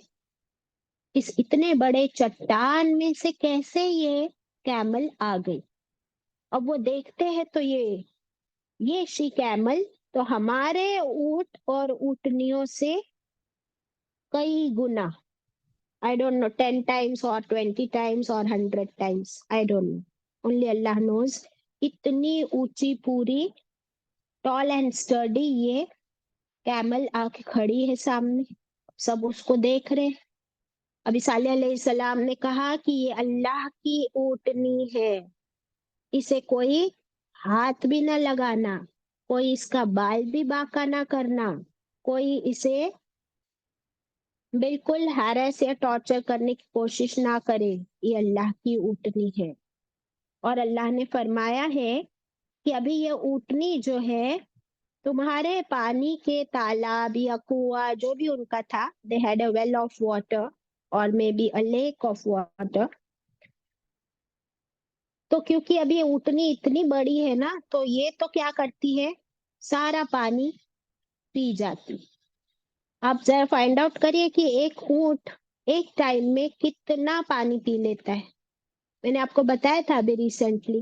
इस इतने बड़े चट्टान में से कैसे ये कैमल आ गई। अब वो देखते हैं तो ये शी कैमल तो हमारे ऊंट और ऊंटनियों से कई गुना, आई डोंट नो 10 times और 20 times और 100 times, I don't know, only Allah knows. इतनी ऊंची, पूरी, टॉल एंड स्टर्डी ये कैमल आके खड़ी है सामने, सब उसको देख रहे हैं। अभी सालेह अलैहिस्सलाम ने कहा कि ये अल्लाह की ऊँटनी है, इसे कोई हाथ भी ना लगाना, कोई इसका बाल भी बांका ना करना, कोई इसे बिल्कुल हैरेस या टॉर्चर करने की कोशिश ना करे, ये अल्लाह की ऊँटनी है। और अल्लाह ने फरमाया है कि अभी ये ऊँटनी जो है तुम्हारे पानी के तालाब या कुआं जो भी उनका था, they had a well of water और may be a lake of water. तो क्योंकि अभी ये ऊँटनी इतनी बड़ी है ना, तो ये तो क्या करती है, सारा पानी पी जाती। आप जरा फाइंड आउट करिए कि एक ऊँट एक टाइम में कितना पानी पी लेता है। मैंने आपको बताया था अभी रिसेंटली,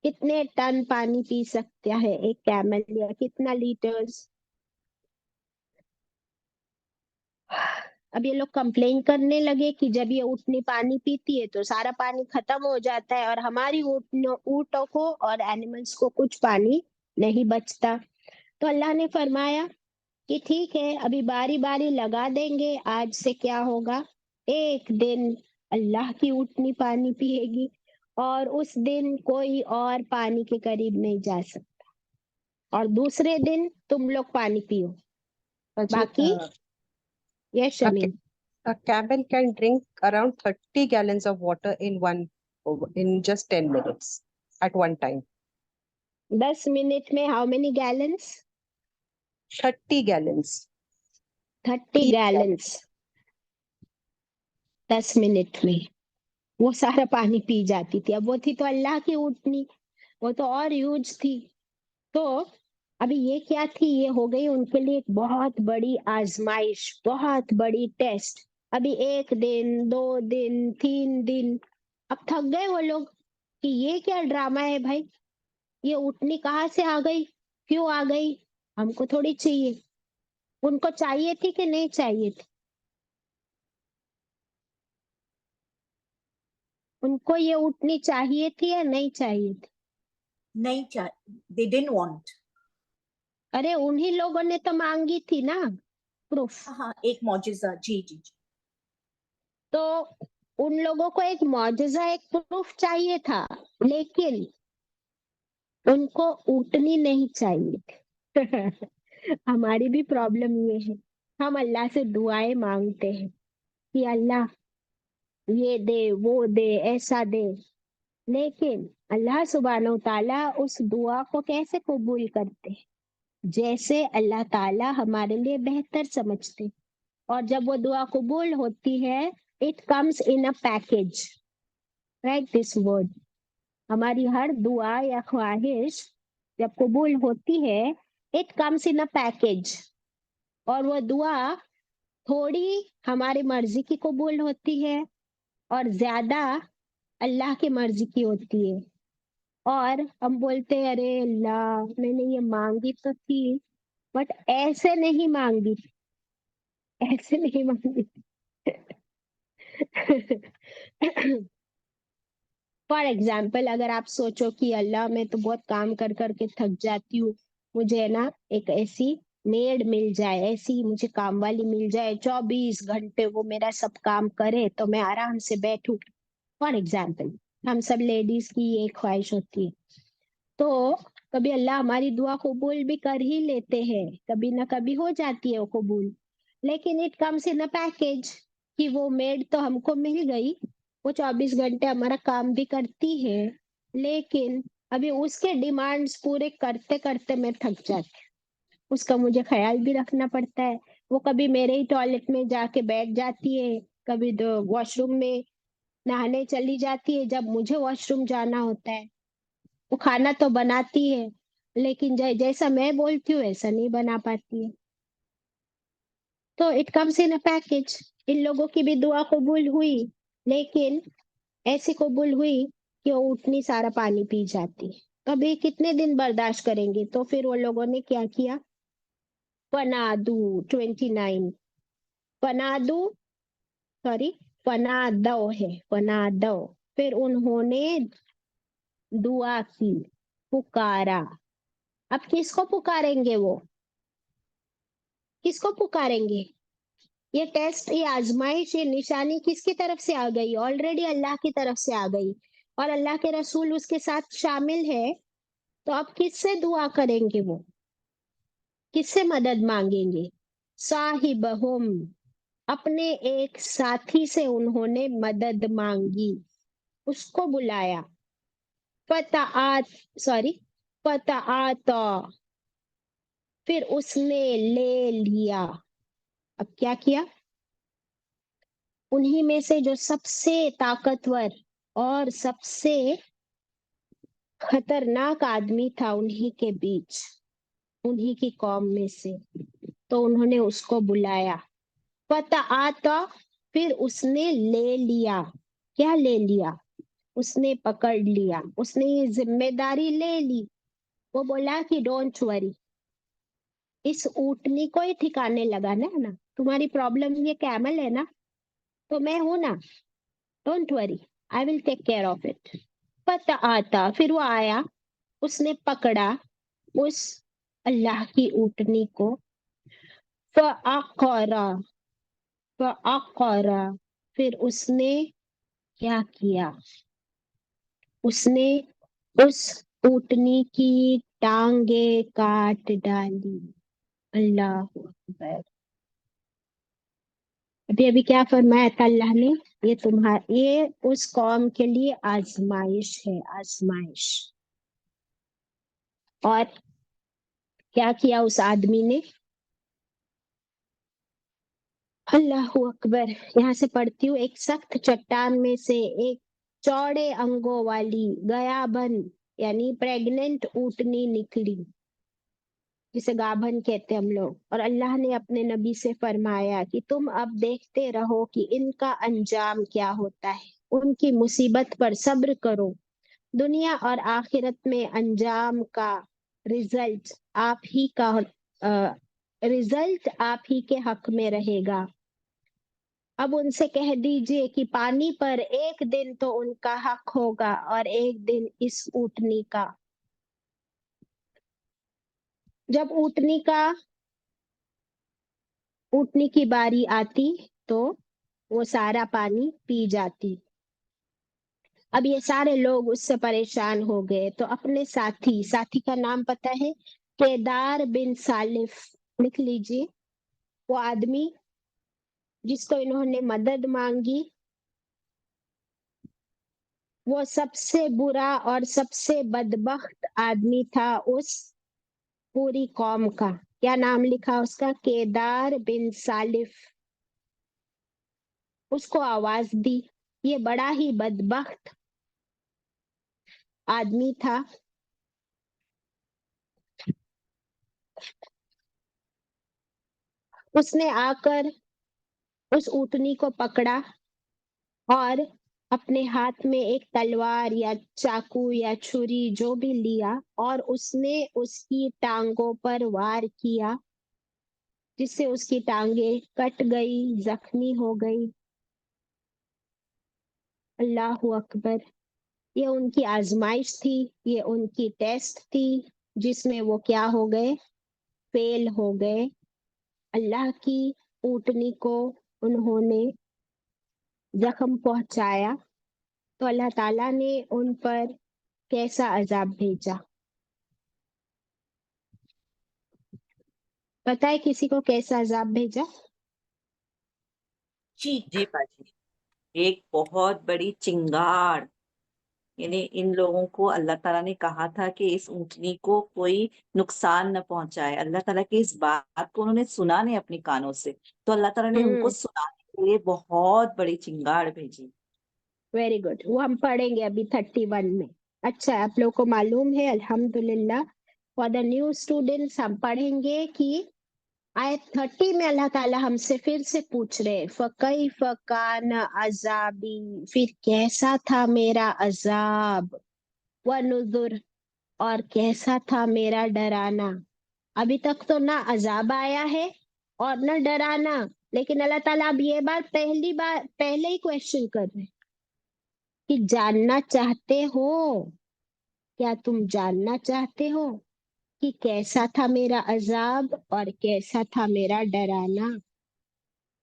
कितने टन पानी पी सकता है एक कैमल, या कितना लीटर्स। अब ये लोग कंप्लेन करने लगे कि जब ये ऊँटनी पानी पीती है तो सारा पानी खत्म हो जाता है और हमारी ऊँटों को और एनिमल्स को कुछ पानी नहीं बचता। तो अल्लाह ने फरमाया कि ठीक है, अभी बारी बारी लगा देंगे। आज से क्या होगा, एक दिन अल्लाह की ऊँटनी पानी पिएगी और उस दिन कोई और पानी के करीब नहीं जा सकता, और दूसरे दिन तुम लोग पानी पियो। बाकी yes Shamim, a camel can drink around 30 gallons of water in just 10 minutes at one time. 10 minute में how many gallons? 30 gallons. 30 gallons 10 minute में वो सारा पानी पी जाती थी। अब वो थी तो अल्लाह की ऊँटनी, وہ تو اور ہیوج تھی. تو ابھی یہ کیا تھی؟ یہ ہو گئی ان کے لیے ایک بہت بڑی آزمائش، بہت بڑی ٹیسٹ. ابھی 1 دن 2 دن 3 دن، اب تھک گئے وہ لوگ کہ یہ کیا ڈرامہ ہے بھائی، یہ اٹھنی کہاں سے آ گئی، کیوں آ گئی، ہم کو تھوڑی چاہیے. ان کو چاہیے تھی کہ نہیں چاہیے تھی؟ ان کو یہ اٹھنی چاہیے تھی یا نہیں چاہیے تھی؟ نہیں چاہیے. They didn't want. ارے انہی لوگوں نے تو مانگی تھی نا پروف. ہاں ایک معجزہ. جی جی جی. تو ان لوگوں کو ایک معجزہ، ایک پروف چاہیے تھا، لیکن ان کو اٹھنی نہیں چاہیے تھی. ہماری بھی پرابلم یہ ہے، ہم اللہ سے دعائیں مانگتے ہیں کہ اللہ یہ دے وہ دے ایسا دے، لیکن اللہ سبحانہ و تعالیٰ اس دعا کو کیسے قبول کرتے ہیں؟ جیسے اللہ تعالیٰ ہمارے لیے بہتر سمجھتے. اور جب وہ دعا قبول ہوتی ہے، it comes in a package. Right this word. ہماری ہر دعا یا خواہش جب قبول ہوتی ہے، it comes in a package. اور وہ دعا تھوڑی ہماری مرضی کی قبول ہوتی ہے اور زیادہ اللہ کی مرضی کی ہوتی ہے. اور ہم بولتے ہیں ارے اللہ میں نے یہ مانگی تو تھی بٹ ایسے نہیں مانگی تھی، ایسے نہیں مانگی تھی. فار ایگزامپل اگر آپ سوچو کہ اللہ میں تو بہت کام کر کر کے تھک جاتی ہوں، مجھے نا ایک ایسی میڈ مل جائے، ایسی مجھے کام والی مل جائے 24 گھنٹے وہ میرا سب کام کرے تو میں آرام سے بیٹھوں. فار ایگزامپل ہم سب لیڈیز کی یہ خواہش ہوتی ہے. تو کبھی اللہ ہماری دعا قبول بھی کر ہی لیتے ہیں، کبھی نہ کبھی ہو جاتی ہے وہ قبول، لیکن it comes in a package کہ وہ میڈ تو ہم کو مل گئی، وہ 24 گھنٹے ہمارا کام بھی کرتی ہے، لیکن ابھی اس کے ڈیمانڈس پورے کرتے کرتے میں تھک جاتی. اس کا مجھے خیال بھی رکھنا پڑتا ہے. وہ کبھی میرے ہی ٹوائلٹ میں جا کے بیٹھ جاتی ہے، کبھی واش روم میں نہانے چلی جاتی ہے جب مجھے واش روم جانا ہوتا ہے. وہ کھانا تو بناتی ہے لیکن جیسا میں بولتی ہوں ایسا نہیں بنا پاتی ہے. تو it comes in a package. ان لوگوں کی بھی دعا قبول ہوئی، لیکن ایسی قبول ہوئی کہ وہ اٹھنی سارا پانی پی جاتی. ابھی کتنے دن برداشت کریں گے؟ تو پھر وہ لوگوں نے کیا کیا؟ فنادو 29 فنادو سوری فنادو ہے فنادو. پھر انہوں نے دعا کی، پکارا. اب کس کو پکاریں گے؟ وہ کس کو پکاریں گے؟ یہ ٹیسٹ، یہ آزمائش، یہ نشانی کس کی طرف سے آ گئی؟ آلریڈی اللہ کی طرف سے آ گئی اور اللہ کے رسول اس کے ساتھ شامل ہے. تو اب کس سے دعا کریں گے؟ وہ کس سے مدد مانگیں گے؟ صاحبہم، اپنے ایک ساتھی سے انہوں نے مدد مانگی، اس کو بلایا. فتعاتا، پھر اس نے لے لیا. اب کیا کیا؟ انہی میں سے جو سب سے طاقتور اور سب سے خطرناک آدمی تھا انہی کے بیچ، انہی کی قوم میں سے، تو انہوں نے اس کو بلایا. فتعاتا، پھر اس نے لے لیا. کیا لے لیا؟ اس نے پکڑ لیا، اس نے یہ ذمہ داری لے لی. وہ بولا کہ ڈونٹ وری، اس اونٹنی کو ہی ٹھکانے لگا نا تمہاری پرابلم یہ کیمل ہے نا، تو میں ہوں نا، don't worry I will take care of it. فتعاتا، پھر وہ آیا، اس نے پکڑا اس اللہ کی اونٹنی کو. فعقرا، فعقرا، پھر اس نے کیا کیا؟ اس نے اس اونٹنی کی ٹانگیں کاٹ ڈالی. اللہ اکبر. ابھی کیا فرمایا تھا اللہ نے؟ یہ اس قوم کے لیے آزمائش ہے، آزمائش. اور کیا کیا اس آدمی نے؟ اللہ اکبر. یہاں سے پڑھتی ہوں. ایک سخت چٹان میں سے ایک چوڑے انگوں والی گیا بن यानी प्रेग्नेंट ऊँटनी निकली, जिसे गाभन कहते हम लोग, और अल्लाह ने अपने नबी से फरमाया कि तुम अब देखते रहो कि इनका अंजाम क्या होता है, उनकी मुसीबत पर सब्र करो, दुनिया और आखिरत में अंजाम का रिजल्ट आप ही का रिजल्ट आप ही के हक में रहेगा। अब उनसे कह दीजिए कि पानी पर एक दिन तो उनका हक होगा और एक दिन इस ऊँटनी का। जब ऊँटनी की बारी आती तो वो सारा पानी पी जाती। अब ये सारे लोग उससे परेशान हो गए तो अपने साथी का नाम पता है, केदार बिन सालिफ, लिख लीजिए। वो आदमी जिसको इन्होंने मदद मांगी, वो सबसे बुरा और सबसे बदबख्त आदमी था उस पूरी कौम का। क्या नाम लिखा उसका? केदार बिन सालिफ। उसको आवाज दी। ये बड़ा ही बदबख्त आदमी था। उसने आकर उस ऊँटनी को पकड़ा और अपने हाथ में एक तलवार या चाकू या छुरी जो भी लिया और उसने उसकी टांगों पर वार किया, जिससे उसकी टांगे कट गई, जख्मी हो गई। अल्लाहु अकबर। ये उनकी आजमाइश थी, ये उनकी टेस्ट थी, जिसमें वो क्या हो गए? फेल हो गए। अल्लाह की ऊँटनी को उन्होंने जख्म पहुंचाया तो अल्लाह ताला ने उन पर कैसा अजाब भेजा? पता है किसी को कैसा अजाब भेजा? जी पाजी, एक बहुत बड़ी चिंगार, यानी इन लोगों को अल्लाह ताला ने कहा था कि इस ऊँटनी को कोई नुकसान न पहुंचाए। अल्लाह ताला की इस बात को उन्होंने सुना नहीं अपने कानों से, तो अल्लाह ताला ने उनको सुनाने के लिए बहुत बड़ी चिंगार भेजी। Very good. वो हम पढ़ेंगे अभी 31 में। अच्छा, आप लोग को मालूम है, अल्हम्दुलिल्लाह। फॉर द न्यू स्टूडेंट्स हम पढ़ेंगे कि आयत 30 में अल्लाह ताला हमसे फिर से पूछ रहे, फकैफ कान अजाबी, फिर कैसा था मेरा अजाब, व नुजुर, और कैसा था मेरा डराना। अभी तक तो ना अजाब आया है और ना डराना, लेकिन अल्लाह ताला अब ये बात पहले ही क्वेश्चन कर रहे हैं कि जानना चाहते हो? क्या तुम जानना चाहते हो कि कैसा था मेरा अजाब और कैसा था मेरा डराना?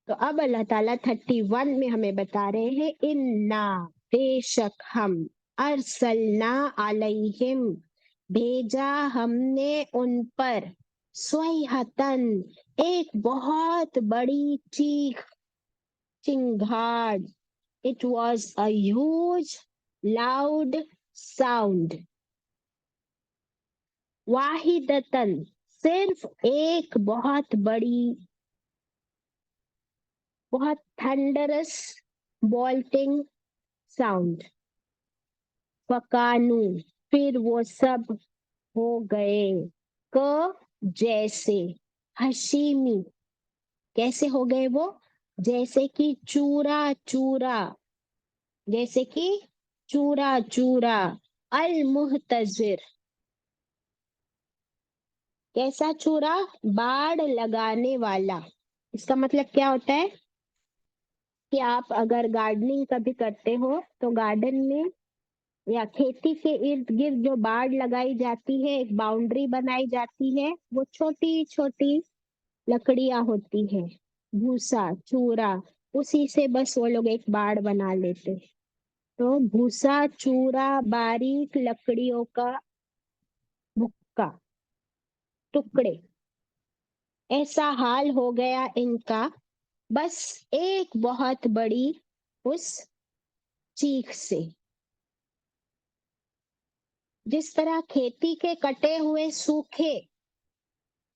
तो अब अल्लाह ताला 31 में हमें बता रहे हैं, इन्ना, बेशक हम, अरसलना अलैहिम, भेजा हमने उन पर, स्वैहतन, एक बहुत बड़ी चीख, चिंगाड़। It was a huge, loud sound. वाहिदतन, सिर्फ एक बहुत बड़ी, बहुत थंडरस, बॉल्टिंग साउंड। फकानू, फिर वो सब हो गए, क जैसे, हशीमी, कैसे हो गए वो? जैसे कि चूरा चूरा, जैसे कि चूरा चूरा। अल मुहतजिर, कैसा चूरा? बाढ़ लगाने वाला। इसका मतलब क्या होता है कि आप अगर गार्डनिंग कभी करते हो तो गार्डन में या खेती के इर्द गिर्द जो बाढ़ लगाई जाती है, एक बाउंड्री बनाई जाती है, वो छोटी छोटी लकड़ियां होती है, भूसा चूरा, उसी से बस वो लोग एक बाड़ बना लेते हैं। तो भूसा चूरा, बारीक लकड़ियों का भुक्का, टुकड़े, ऐसा हाल हो गया इनका, बस एक बहुत बड़ी उस चीख से। जिस तरह खेती के कटे हुए सूखे,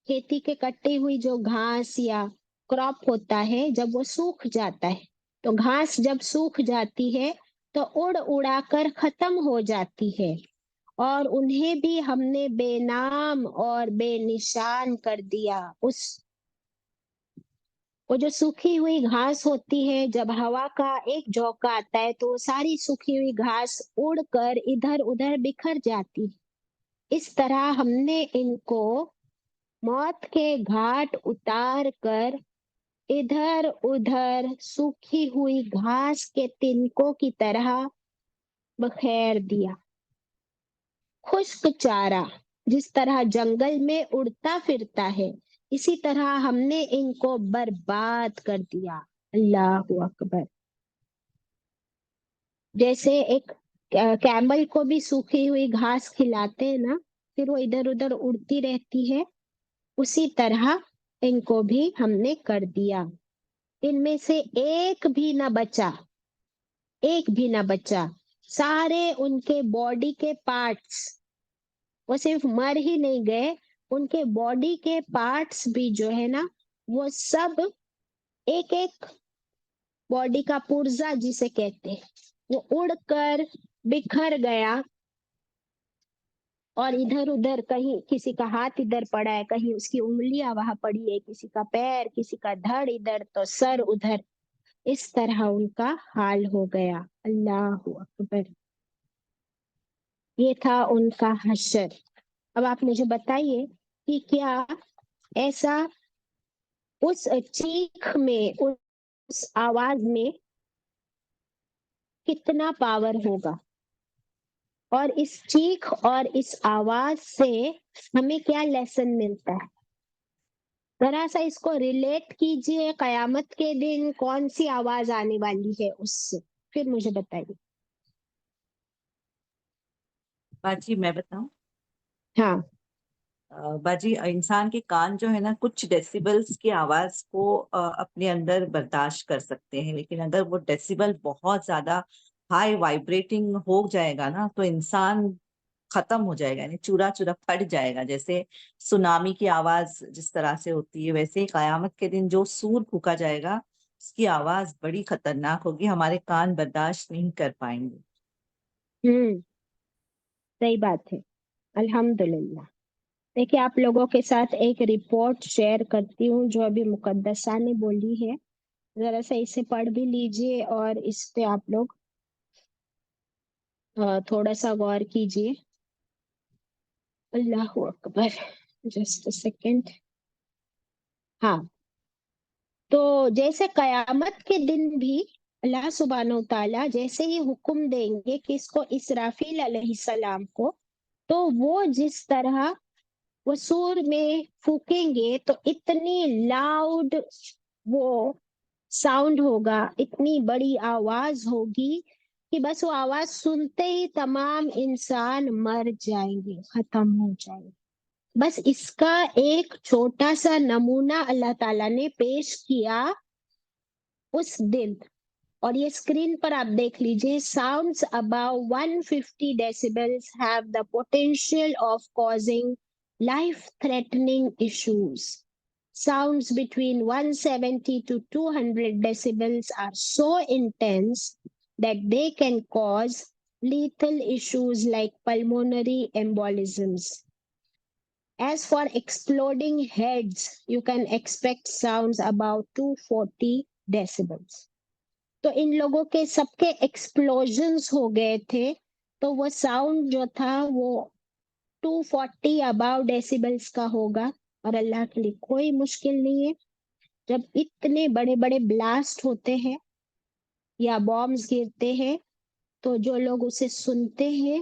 खेती के कटी हुई जो घास या क्रॉप होता है, जब वो सूख जाता है, तो घास जब सूख जाती है तो उड़ उड़ा कर खत्म हो जाती है, اور انہیں بھی ہم نے بے نام اور بے نشان کر دیا. وہ جو سوکھی ہوئی گھاس ہوتی ہے، جب ہوا کا ایک جھونکا آتا ہے تو وہ ساری سوکھی ہوئی گھاس اڑ کر ادھر ادھر بکھر جاتی ہے. اس طرح ہم نے ان کو موت کے گھاٹ اتار کر ادھر ادھر سوکھی ہوئی گھاس کے تنکوں کی طرح بکھیر دیا. خشک چارہ جس طرح جنگل میں اڑتا پھرتا ہے، اسی طرح ہم نے ان کو برباد کر دیا. اللہ اکبر. جیسے ایک کیمل کو بھی سوکھی ہوئی گھاس کھلاتے ہیں نا، پھر وہ ادھر ادھر اڑتی رہتی ہے، اسی طرح ان کو بھی ہم نے کر دیا. ان میں سے ایک بھی نہ بچا، ایک بھی نہ بچا. سارے ان کے باڈی کے پارٹس، وہ صرف مر ہی نہیں گئے، ان کے باڈی کے پارٹس بھی جو ہے نا، وہ سب ایک ایک باڈی کا پرزا جسے کہتے ہیں، وہ اڑ کر بکھر گیا. اور ادھر ادھر کہیں کسی کا ہاتھ ادھر پڑا ہے، کہیں اس کی انگلیاں وہاں پڑی ہے، کسی کا پیر، کسی کا دھڑ ادھر تو سر ادھر. اس طرح ان کا حال ہو گیا. اللہ اکبر. یہ تھا ان کا حشر. اب آپ مجھے بتائیے کہ کیا ایسا اس چیخ میں، اس آواز میں کتنا پاور ہوگا، اور اس چیخ اور اس آواز سے ہمیں کیا لیسن ملتا ہے؟ ذرا سا اس کو ریلیٹ کیجئے، قیامت کے دن کون سی آواز آنے والی ہے اس سے، پھر مجھے بتائیے. باجی میں بتاؤں؟ ہاں. باجی انسان کے کان جو ہے نا، کچھ ڈیسیبلز کی آواز کو اپنے اندر برداشت کر سکتے ہیں، لیکن اگر وہ ڈیسیبل بہت زیادہ ہائی وائبریٹنگ ہو جائے گا نا، تو انسان ختم ہو جائے گا، یعنی چورا چورا پھٹ جائے گا. جیسے سونامی کی آواز جس طرح سے ہوتی ہے، ویسے ہی قیامت کے دن جو سور پھونکا جائے گا، اس کی آواز بڑی خطرناک ہوگی، ہمارے کان برداشت نہیں کر پائیں گے. صحیح بات ہے. الحمدللہ. دیکھیے آپ لوگوں کے ساتھ ایک رپورٹ شیئر کرتی ہوں جو ابھی مقدسہ نے بولی ہے، ذرا سا اسے پڑھ بھی لیجئے اور اس پہ آپ لوگ تھوڑا سا غور کیجئے. اللہ اکبر. Just second. ہاں. تو جیسے قیامت کے دن بھی اللہ سبحانہ و تعالیٰ جیسے ہی حکم دیں گے کس کو، اسرافیل علیہ السلام کو، تو وہ جس طرح وہ سور میں پھونکیں گے تو اتنی لاؤڈ وہ ساؤنڈ ہوگا، اتنی بڑی آواز ہوگی کہ بس وہ آواز سنتے ہی تمام انسان مر جائیں گے، ختم ہو جائیں گے. بس اس کا ایک چھوٹا سا نمونہ اللہ تعالیٰ نے پیش کیا اس دن، اور یہ اسکرین پر آپ دیکھ لیجئے. Sounds about 150 decibels have the potential of causing life-threatening issues. Sounds between 170 to 200 decibels are so intense that they can cause lethal issues like pulmonary embolisms. As for exploding heads, you can expect sounds about 240 decibels. تو ان لوگوں کے سب کے ایکسپلوژنز ہو گئے تھے، تو وہ sound جو تھا وہ 240 اباؤ ڈیسیبلز کا ہوگا. اور اللہ کے لیے کوئی مشکل نہیں ہے. جب اتنے بڑے بڑے بلاسٹ ہوتے ہیں یا بامز گرتے ہیں تو جو لوگ اسے سنتے ہیں،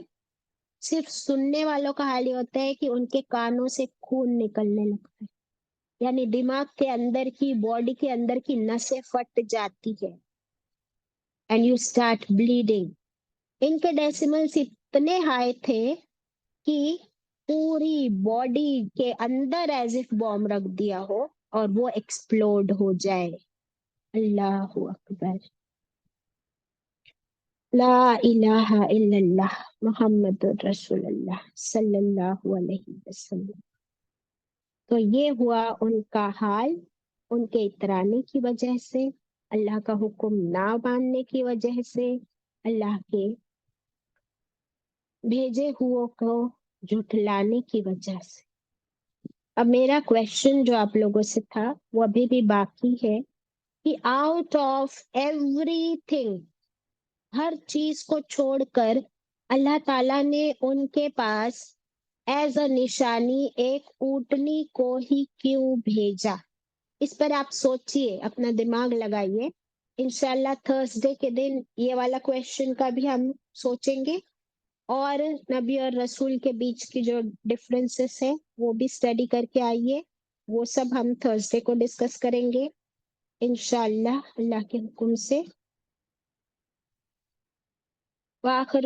صرف سننے والوں کا حال یہ ہوتا ہے کہ ان کے کانوں سے خون نکلنے لگتا ہے، یعنی دماغ کے اندر کی، باڈی کے اندر کی نسیں پھٹ جاتی ہے. And you start bleeding. ان کے ڈیسیملز اتنے ہائی تھے کہ پوری باڈی کے اندر ایز اف بوم رکھ دیا ہو اور وہ ایکسپلوڈ ہو جائے. اللہ اکبر. لا الہ الا اللہ محمد رسول اللہ صلی اللہ علیہ وسلم. تو یہ ہوا ان کا حال، ان کے اترانے کی وجہ سے، اللہ کا حکم نہ ماننے کی وجہ سے، اللہ کے भेजे हुओं को झुठलाने की वजह से। अब मेरा क्वेश्चन जो आप लोगों से था वो अभी भी बाकी है कि आउट ऑफ एवरीथिंग, हर चीज को छोड़कर अल्लाह ताला ने उनके पास एज अ निशानी एक ऊंटनी को ही क्यों भेजा? इस पर आप सोचिए, अपना दिमाग लगाइए। इंशाल्लाह थर्सडे के दिन ये वाला क्वेश्चन का भी हम सोचेंगे, और नबी और रसूल के बीच की जो डिफरेंसेस है वो भी स्टडी करके आइए। वो सब हम थर्सडे को डिस्कस करेंगे इंशाल्लाह, अल्लाह के हुक्म से। वाखिर